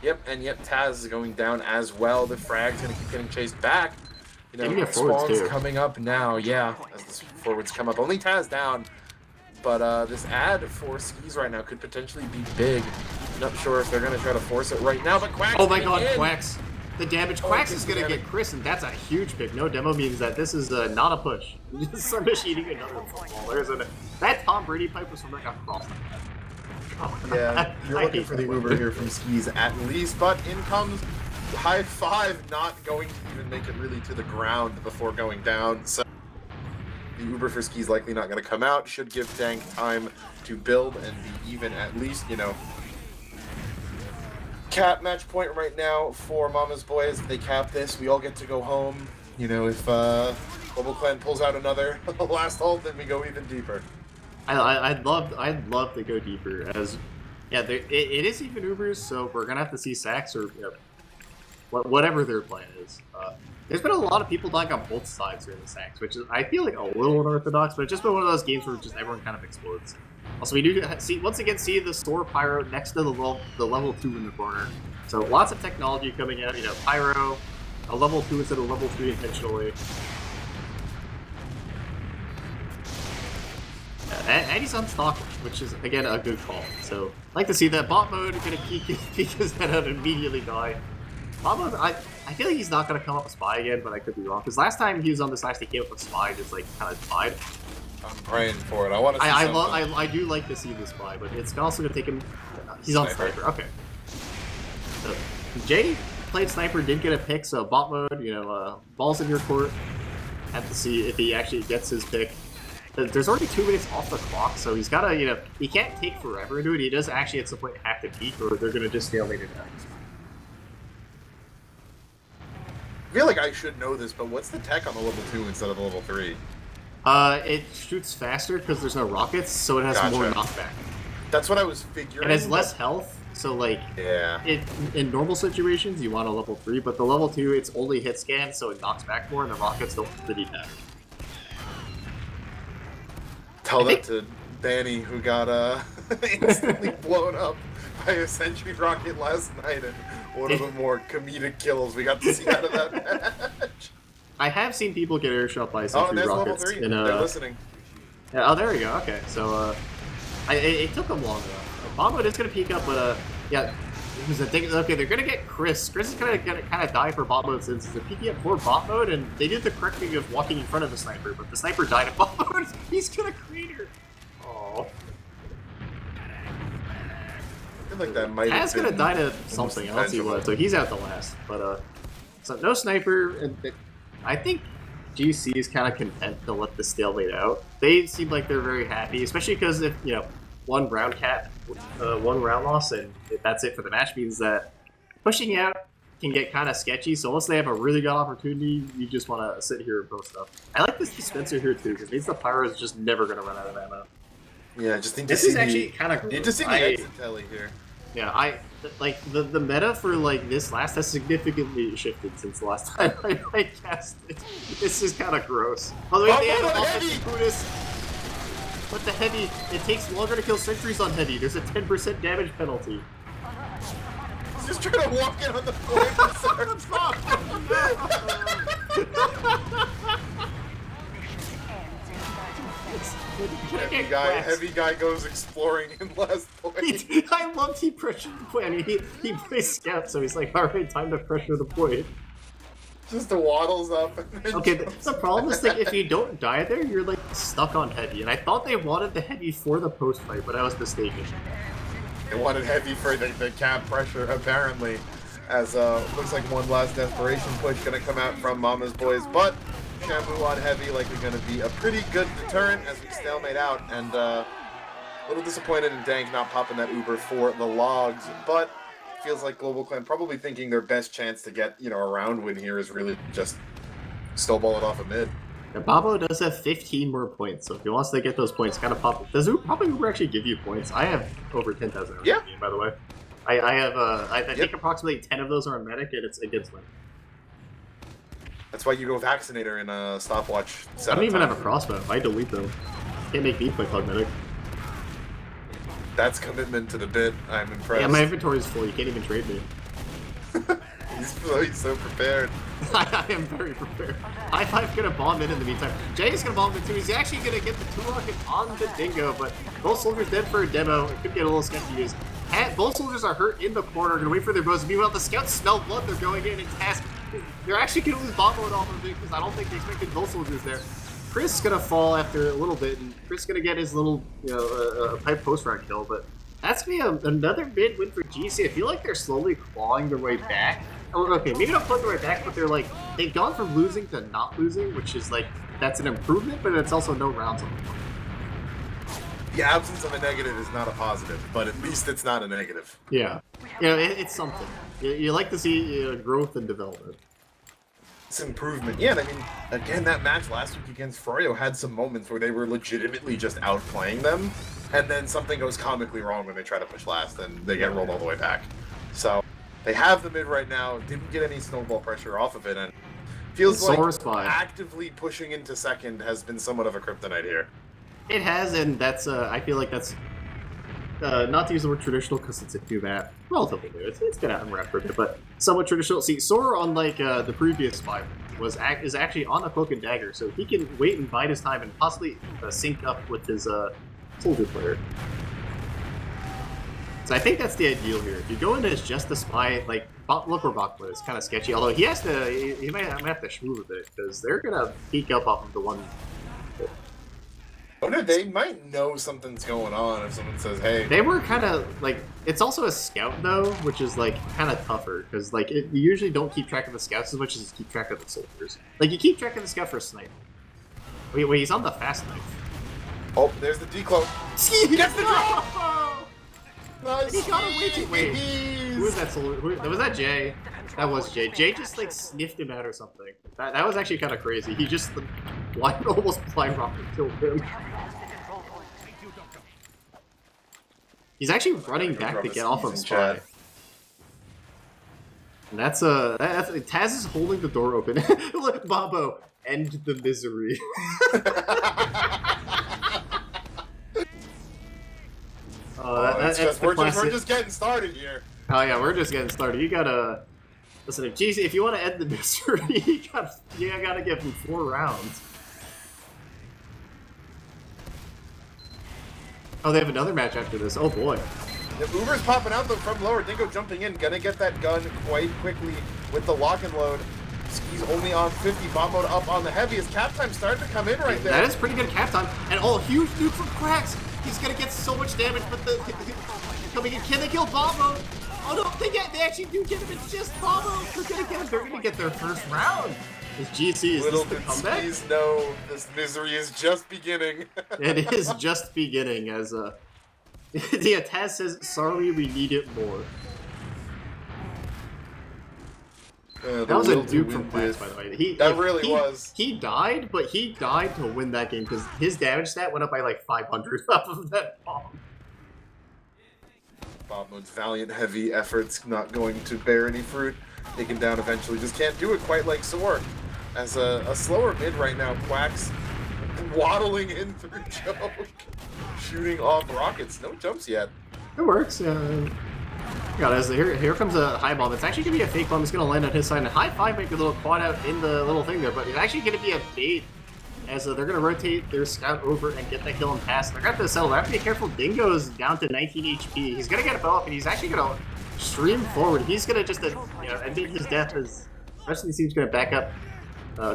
Yep, and yet Taz is going down as well. The frag's gonna keep getting chased back. Spawn's coming up now, yeah, as the forwards come up. Only Taz down. But this ad for skis right now could potentially be big. Not sure if they're going to try to force it right now, but Quack's Oh my getting god, in. Quacks! The damage. Quacks is gonna get Chris, and that's a huge pick. No demo means that this is not a push. Submission eating another football. That Tom Brady pipe was from like across the map. Oh, Yeah, you're I looking hate for the that Uber here from skis at least, but in comes high five, not going to even make it really to the ground before going down. So the Uber for skis likely not going to come out. Should give Dank time to build and be even at least, you know. Cap match point right now for Mama's Boys. If they cap this, we all get to go home. You know, if globalclan pulls out another last hold, then we go even deeper. I'd love to go deeper. As yeah, it is even Ubers, so we're gonna have to see sacks or you know, whatever their plan is. There's been a lot of people dying on both sides during the sacks, which is I feel like a little unorthodox, but it's just been one of those games where just everyone kind of explodes. Also, we do see once again the store pyro next to the level 2 in the corner. So lots of technology coming out. You know, pyro, a level 2 instead of level 3 intentionally. And he's unstocked, which is again a good call. So like to see that bot mode gonna peek his head out and immediately die. Bot mode, I feel like he's not gonna come up with Spy again, but I could be wrong. Because last time he was on this last, he came up with Spy, just like kind of died. I'm praying for it. I want to see something. I do like to see the Spy, but it's also gonna take him. He's on Sniper. Okay. So Jay played Sniper, did get a pick, so bot mode, you know, balls in your court. Have to see if he actually gets his pick. There's already 2 minutes off the clock, so he's gotta, you know, he can't take forever to it. He does actually at some point have to peak, or they're gonna just stalemate it out. I feel like I should know this, but what's the tech on the level 2 instead of the level 3? It shoots faster because there's no rockets, so it has Gotcha. more knockback. That's what I was figuring. It has less health, so like, yeah. In normal situations, you want a level 3, but the level 2, it's only hit scan, so it knocks back more, and the rockets don't really matter. Tell that to Danny, who got instantly blown up by a sentry rocket last night, and one of the more comedic kills we got to see out of that match. I have seen people get airshot by sentry there's rockets. level 3. In, They're listening. Yeah, oh, there we go. Okay, so it took them long enough. Bombo is gonna peek up, but yeah, because the thing. Okay, they're gonna get Chris. Chris is gonna kind of die for bot mode since they're peeking up for bot mode, and they did the correct thing of walking in front of the sniper, but the sniper died at bot mode. He's gonna crater. Oh. I feel like that might have been... gonna die to something else he was, so he's out the last. But so no sniper. And I think GC is kind of content to let the stalemate out. They seem like they're very happy, especially because if you know one round loss, and if that's it for the match, means that pushing out can get kind of sketchy. So once they have a really good opportunity, you just want to sit here and post up. I like this dispenser here too, because it means the pyro is just never going to run out of ammo. Yeah, just think this is actually kind of. Need to see the exit telly here. Yeah, I like the meta for like this last has significantly shifted since the last time I cast it. This is kind of gross. Although they had an offensive bonus, but the heavy, it takes longer to kill sentries on heavy. There's a 10% damage penalty. He's just trying to walk in on the point. Heavy guy goes exploring in last point. I loved he pressured the point. I mean, he plays scout, so he's like, all right, time to pressure the point. Just waddles up. Okay, the problem is that if you don't die there, you're like stuck on heavy. And I thought they wanted the heavy for the post fight, but I was mistaken. They wanted heavy for the cap pressure, apparently. As looks like one last desperation push gonna come out from Mama's Boys, but Shamu on heavy likely gonna be a pretty good deterrent as we stalemate out, and a little disappointed in Dank not popping that Uber for the logs, but feels like globalclan probably thinking their best chance to get, you know, a round win here is really just snowball it off a mid. Yeah, Babo does have 15 more points, so if he wants to get those points, kind of pop. Does Uber actually give you points? I have over 10,000. Yeah. By the way, I have I think approximately 10 of those are on medic, and it's against win. That's why you go Vaccinator in a stopwatch. I don't even have a crossbow. I delete them. Can't make me play Pug Medic. That's commitment to the bit. I'm impressed. Yeah, my inventory is full. You can't even trade me. He's so prepared. I am very prepared. High Five's gonna bomb in the meantime. Jay is gonna bomb in too. He's actually gonna get the 2-rocket on the Dingo, but both soldiers dead for a demo. It could get a little sketchy. Both soldiers are hurt in the corner, gonna wait for their bows. Meanwhile, the scouts smell blood. They're going in and Taz. They're actually gonna lose bomb mode off of it because I don't think they expected both soldiers there. Chris is gonna fall after a little bit, and Chris is gonna get his little, pipe post-round kill, but that's gonna be another mid win for GC. I feel like they're slowly clawing their way back. Oh, okay, maybe not clawing their way back, but they've gone from losing to not losing, which is that's an improvement, but it's also no rounds on the board. The absence of a negative is not a positive, but at least it's not a negative. Yeah, it's something. You like to see growth and development. It's improvement. Yeah, and I mean, again, that match last week against Froyo had some moments where they were legitimately just outplaying them, and then something goes comically wrong when they try to push last, and they get rolled all the way back. So, they have the mid right now, didn't get any snowball pressure off of it, and feels like actively pushing into second has been somewhat of a kryptonite here. It has, and that's, I feel like that's, not to use the word traditional because it's a new map, relatively new, it's been out in rep for a bit, but somewhat traditional. See, Sora, unlike the previous 5, is actually on a cloak and dagger, so he can wait and bide his time and possibly sync up with his soldier player. So I think that's the ideal here. If you go in as just a spy, look where Bakla is kind of sketchy, although he might have to shmove a bit, because they're gonna peek up off of the one. Oh no, they might know something's going on if someone says, hey. They were kind of, it's also a scout, though, which is, kind of tougher, because, you usually don't keep track of the scouts as much as you keep track of the soldiers. You keep track of the scout for a snipe. Wait, he's on the fast knife. Oh, there's the decloak. He gets the drop! Nice. He got him way too late. Who was that soldier? Was that Jay? That was Jay. Jay just, sniffed him out or something. That was actually kind of crazy. He just, almost blind rocket killed him. He's actually running back to get off of Spy. And that's Taz is holding the door open. Look, Bobo, end the misery. We're just getting started here. Oh yeah, we're just getting started. You gotta listen. If you want to end the misery, you gotta give him 4 rounds. Oh, they have another match after this. Oh boy. The Uber's popping out though from lower. Dingo jumping in, gonna get that gun quite quickly with the lock and load. He's only on 50, bomb mode up on the heaviest. Cap time starting to come in right there. That is pretty good cap time. And huge nuke from Cracks. He's gonna get so much damage, but coming in. Can they kill bomb mode? Oh no, they actually do get him. It's just bomb mode. They're gonna get their first round. This GC is Little this the did comeback? Please know this misery is just beginning. It is just beginning as Taz says, sorry, we need it more. That was a dupe from Plants, by the way. He died, but he died to win that game because his damage stat went up by 500 off of that bomb. Bomb mode's valiant, heavy efforts not going to bear any fruit. Taken down eventually, just can't do it quite like Sor. As a slower mid right now, Quack's waddling in through choke, shooting off rockets. No jumps yet. It works. Here comes a high bomb. It's actually going to be a fake bomb. It's going to land on his side. And High Five make a little quad out in the little thing there, but it's actually going to be a bait as they're going to rotate their scout over and get that kill and pass. They're going to have to settle. They have to be careful. Dingo's down to 19 HP. He's going to get a bow up, and he's actually going to stream forward. He's going to just admit his death as the rest of the team's going to back up,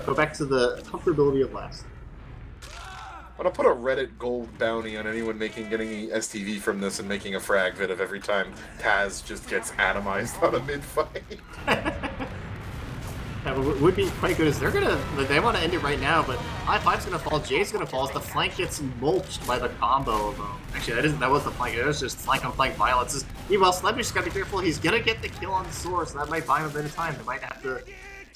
go back to the comfortability of last. I'm gonna put a Reddit gold bounty on anyone getting the STV from this and making a frag vid of every time Taz just gets atomized on a mid fight. That would be quite good. As they want to end it right now, but High Five's gonna fall, Jay's gonna fall as the flank gets mulched by the combo of them. Actually, that was the flank. It was just flank on flank violence. Meanwhile, Sledge's gotta be careful. He's gonna get the kill on the source. That might buy him a bit of time. They might have to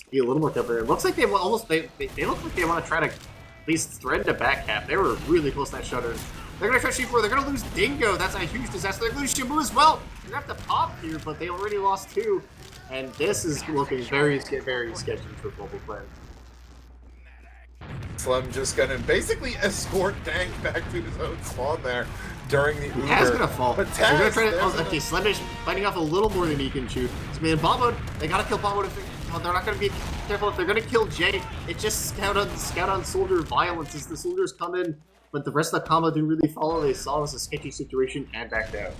be a little more careful. It looks like they look like they want to try to at least thread the back cap. They were really close to that shutter. They're going to try to shoot for. They're going to lose Dingo. That's a huge disaster. They're going to lose Shimu as well. They're going to have to pop here, but they already lost 2. And this is looking very, very sketchy for globalclan. Slum just gonna basically escort Dank back to his own spawn there. during the Uber. Taz gonna fall. But They're gonna Taz, try to, there's okay, Slemish fighting off a little more than he can chew. So, man, Bombode, they gotta kill Bombode. Well, they're not gonna be careful if they're gonna kill Jay. It's just scout on soldier violence as the soldiers come in, but the rest of the combo didn't really follow. They saw it as a sketchy situation and backed out.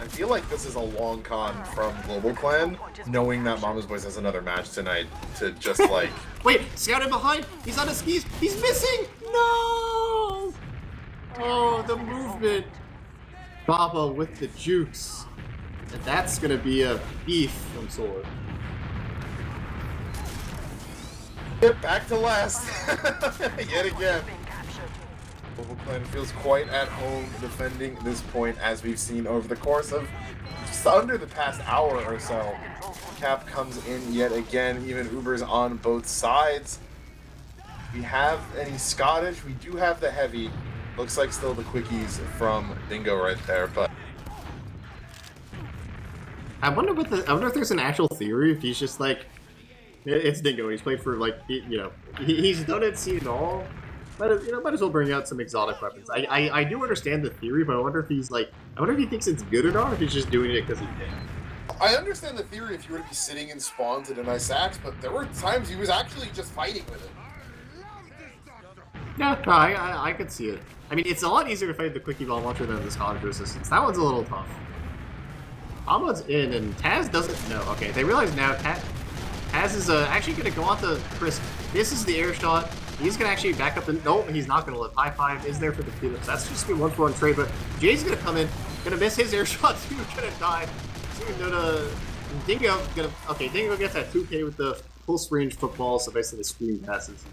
I feel like this is a long con from Global Clan, knowing that Mama's Boys has another match tonight to just like... Wait, scout in behind. He's on his skis. He's missing. No. Oh, the movement. Baba with the jukes. And that's gonna be a beef from Sword. Get back to last. Yet again. Global Clan feels quite at home defending this point, as we've seen over the course of just under the past hour or so. Cap comes in yet again, even Uber's on both sides. We have any Scottish, we do have the heavy. Looks like still the quickies from Dingo right there, but I wonder if there's an actual theory if he's just like, it's Dingo. He's played for like, he's done it, seen it all. Might as well bring out some exotic weapons. I do understand the theory, but I wonder if he's like, I wonder if he thinks it's good or not, or if he's just doing it because he can. I understand the theory if you were to be sitting in spawns in a nice axe, but there were times he was actually just fighting with it. Yeah, no, I could see it. I mean, it's a lot easier to fight the Quickie Bomb Launcher than this Scottish resistance. That one's a little tough. Ahmad's in, and Taz doesn't know. Okay, they realize now Taz is actually going to go on to Chris. This is the air shot. He's going to actually back up the... Nope, he's not going to live. High five is there for the Felix. That's just be 1-for-1 trade, but Jay's going to come in. Going to miss his air shot, too. Going to die. So going to... Dingo going to... Okay, Dingo gets that 2K with the full range football, so basically the screen passes.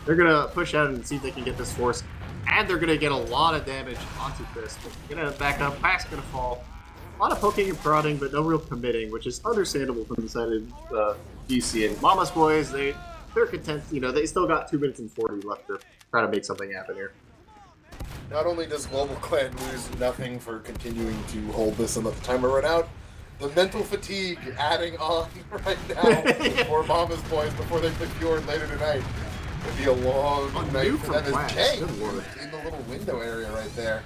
They're going to push out and see if they can get this force. And they're going to get a lot of damage onto Chris. Going to back up. Pack's going to fall. A lot of poking and prodding, but no real committing, which is understandable from the side of DC. And Mama's Boys, they're content. You know, they still got 2 minutes and 40 left to try to make something happen here. Not only does Global Clan lose nothing for continuing to hold this and let the timer run out, the mental fatigue adding on right now for Mama's Boys before they pick Fjord later tonight. It'd be a long night for them as Jay in the little window area right there.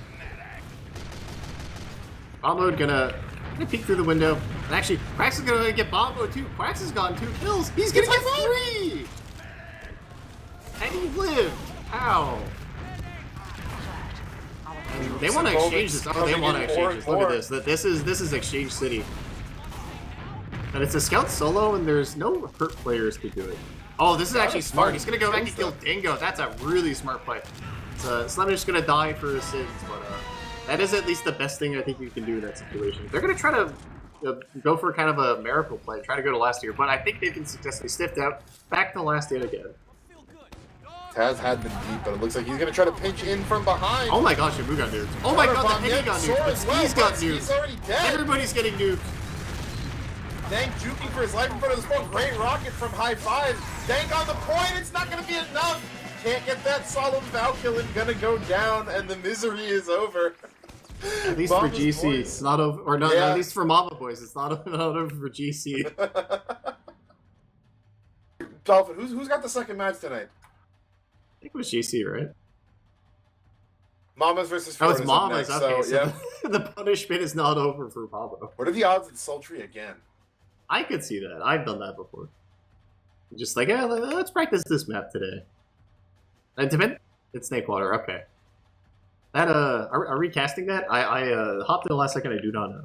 Bombo gonna peek through the window. And actually, Quax is gonna get Bombo too. Quax has gotten 2 kills. He's gonna get 3! And he lived. How? And they want to exchange this. Oh, they want to exchange this. Look at this. This is Exchange City. And it's a scout solo, and there's no hurt players to do it. Oh, this is actually smart. He's gonna go back and kill Dingo. That's a really smart play. Slem's just gonna die for his sins, but that is at least the best thing I think you can do in that situation. They're gonna try to go for kind of a miracle play, try to go to last year, but I think they've been successfully stiffed out. Back to last year again. Taz had them deep, but it looks like he's gonna try to pinch in from behind. Oh my gosh, Shamu got nuked. Oh my god, the Penny got nuked, but Ski's got nuked. He's already dead. Everybody's getting nuked. Dank juking for his life in front of the spawn. Great rocket from high five. Dank on the point. It's not going to be enough. Can't get that solemn Valkyrie. Gonna go down, and the misery is over. At least Mama's for GC, boys. It's not over. Or not, at least for Mama Boys, it's not over for GC. Dolphin, who's got the second match tonight? I think it was GC, right? Mamas versus Fjord. Oh, it's Mamas. Next, okay, so yeah. the punishment is not over for Pablo. What are the odds it's Sultry again? I could see that. I've done that before. Just like, yeah, let's practice this map today. And it's Snakewater. Okay. That are we casting that? I hopped in the last second. I do not know.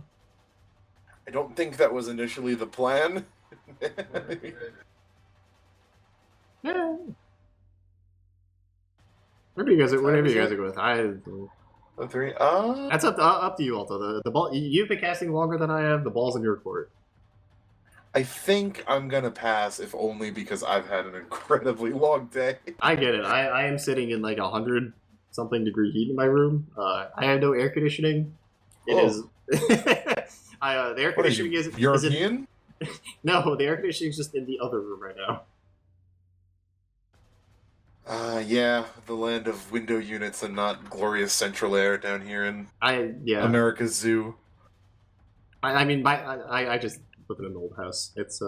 I don't think that was initially the plan. Yeah. Whatever you guys are going with. The 3. That's up to you, Alto. The ball. You've been casting longer than I have. The ball's in your court. I think I'm gonna pass, if only because I've had an incredibly long day. I get it. I am sitting in like 100-something degree heat in my room. I have no air conditioning. It is. The air conditioning is European. No, the air conditioning is just in the other room right now. Yeah, the land of window units and not glorious central air down here in America's Zoo. I mean, I just live in an old house. It's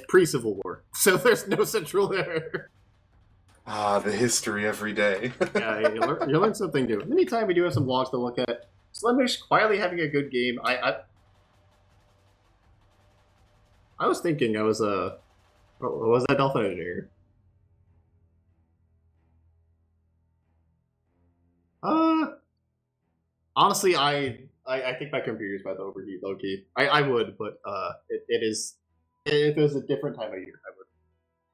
pre-Civil War, so there's no central air. Ah, the history every day. Yeah, you learn something new. In the meantime, we do have some logs to look at. Slemish quietly having a good game. I was thinking I was what was that Dolphin Engineer? Honestly, I think my computer's about to overheat, low key. I would, but it is. If it was a different time of year, I would.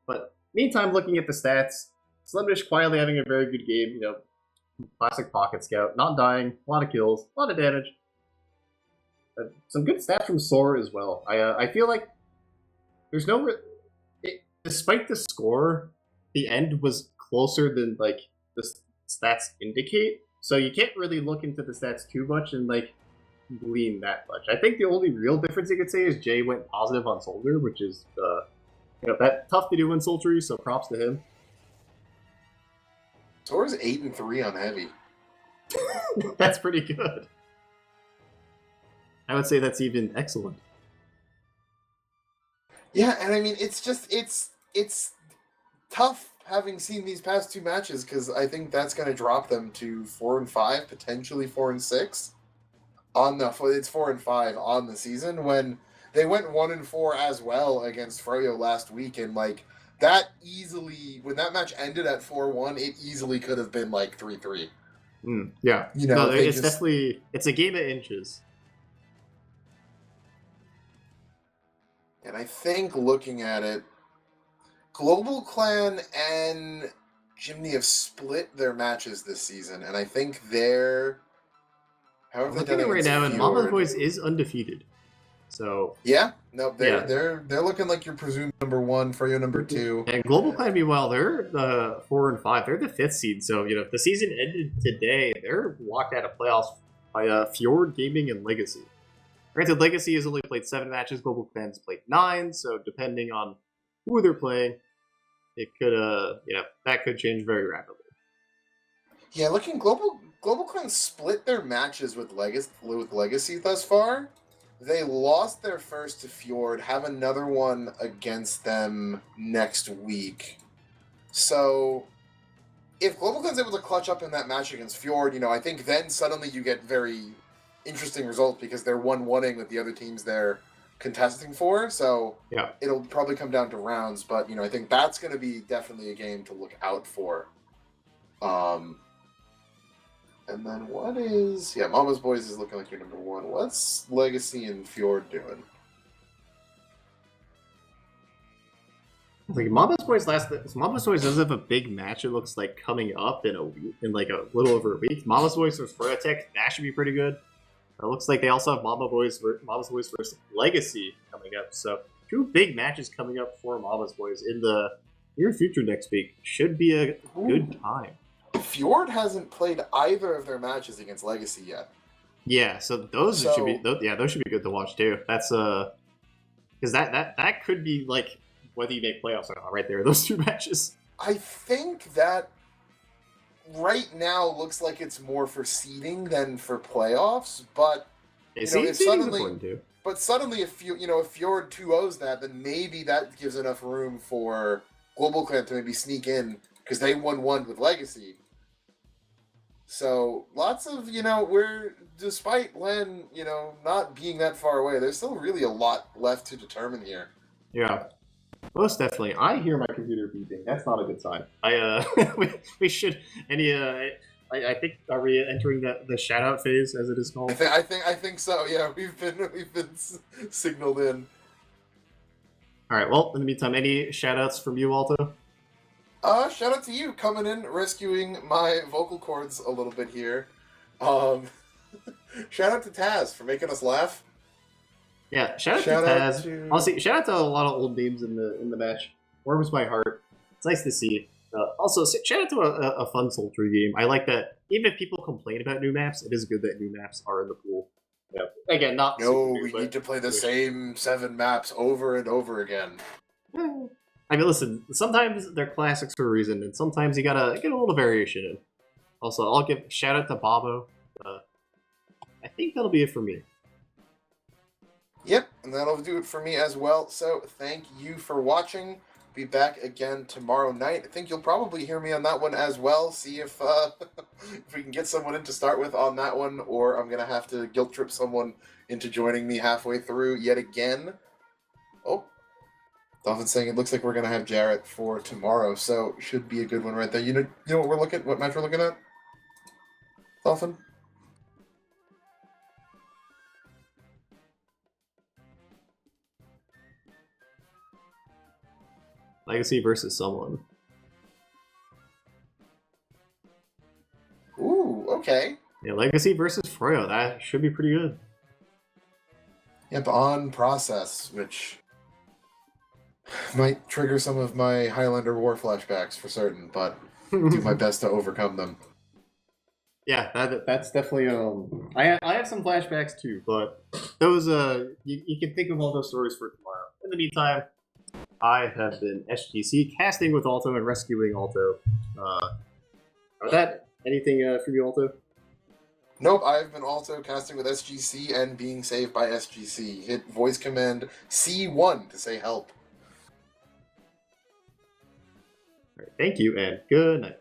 But meantime, looking at the stats, Slemish quietly having a very good game. You know, classic pocket scout, not dying, a lot of kills, a lot of damage. Some good stats from Sora as well. I feel like there's no. Despite the score, the end was closer than like the stats indicate. So you can't really look into the stats too much and like glean that much. I think the only real difference you could say is Jay went positive on Soldier, which is that tough to do in Sultry. So props to him. Sora's 8-3 on heavy. That's pretty good. I would say that's even excellent. Yeah, and I mean it's tough having seen these past two matches because I think that's going to drop them to 4-5, potentially 4-6 on the. It's 4-5 on the season when they went 1-4 as well against Froyo last week, and like that easily when that match ended at 4-1, it easily could have been like 3-3. Yeah, you know, no, it's definitely it's a game of inches. And I think looking at it, Global Clan and Jimny have split their matches this season, and I think they're. However, I'm looking at it right now, and Mama's Boys is undefeated. So yeah, no, they're looking like your presumed number one, Froyo number 2, and Global Clan. Meanwhile, they're the 4-5. They're the 5th seed. So if the season ended today, they're locked out of playoffs by Fjord Gaming and Legacy. Granted, Legacy has only played 7 matches. Global Clan's played 9. So depending on who they're playing, it could that could change very rapidly. Yeah, looking Global Clan split their matches with Legacy thus far. They lost their first to Fjord, have another one against them next week. So if Global Clan's able to clutch up in that match against Fjord, I think then suddenly you get very interesting results because they're 1-1ing with the other teams they're contesting for. So yeah, it'll probably come down to rounds, but I think that's going to be definitely a game to look out for. And then what is... Yeah, Mama's Boys is looking like your number 1. What's Legacy and Fjord doing? Like Mama's Boys does have a big match. It looks like coming up in a week, in like a little over a week. Mama's Boys versus Froyotech, that should be pretty good. It looks like they also have Mama's Boys versus Legacy coming up. So 2 big matches coming up for Mama's Boys in the near future next week. Should be a good time. Fjord hasn't played either of their matches against Legacy yet. Yeah, so those should be good to watch too. That's because that could be like whether you make playoffs or not. Right there, those 2 matches. I think that right now looks like it's more for seeding than for playoffs, but if suddenly if Fjord 2-0s that, then maybe that gives enough room for Global Clan to maybe sneak in because they 1-1 with Legacy. So lots of we're despite Len not being that far away, there's still really a lot left to determine here. Yeah. Most definitely. I hear my computer beeping. That's not a good sign. We should I think are we entering the shout out phase as it is called? I think so. Yeah, we've been signaled in. All right. Well, in the meantime, any shout outs from you, Alto? Shout out to you coming in, rescuing my vocal cords a little bit here. Shout out to Taz for making us laugh. Yeah, shout out to Taz. Honestly, shout out to a lot of old names in the match. Warms my heart. It's nice to see. Also, shout out to a fun Sultry game. I like that. Even if people complain about new maps, it is good that new maps are in the pool. Yeah. Again, not. No, we need to play the same 7 maps over and over again. I mean, listen. Sometimes they're classics for a reason, and sometimes you gotta get a little variation in. Also, I'll give shout out to Bobo. I think that'll be it for me. Yep, and that'll do it for me as well. So thank you for watching. be back again tomorrow night. I think you'll probably hear me on that one as well. See if if we can get someone in to start with on that one, or I'm gonna have to guilt trip someone into joining me halfway through yet again. Oh, Dolphin's saying it looks like we're gonna have Jarrett for tomorrow, so should be a good one right there. You know what match we're looking at, Dolphin? Legacy versus someone. Ooh, okay. Yeah, Legacy versus Froyo. That should be pretty good. Yep, on process, which might trigger some of my Highlander War flashbacks for certain, but do my best to overcome them. Yeah, that's definitely I have some flashbacks too, but those you can think of all those stories for tomorrow. In the meantime, I have been SGC casting with Alto and rescuing Alto. With that, anything from you, Alto? Nope, I've been also casting with SGC and being saved by SGC. Hit voice command C1 to say help. All right, thank you and good night.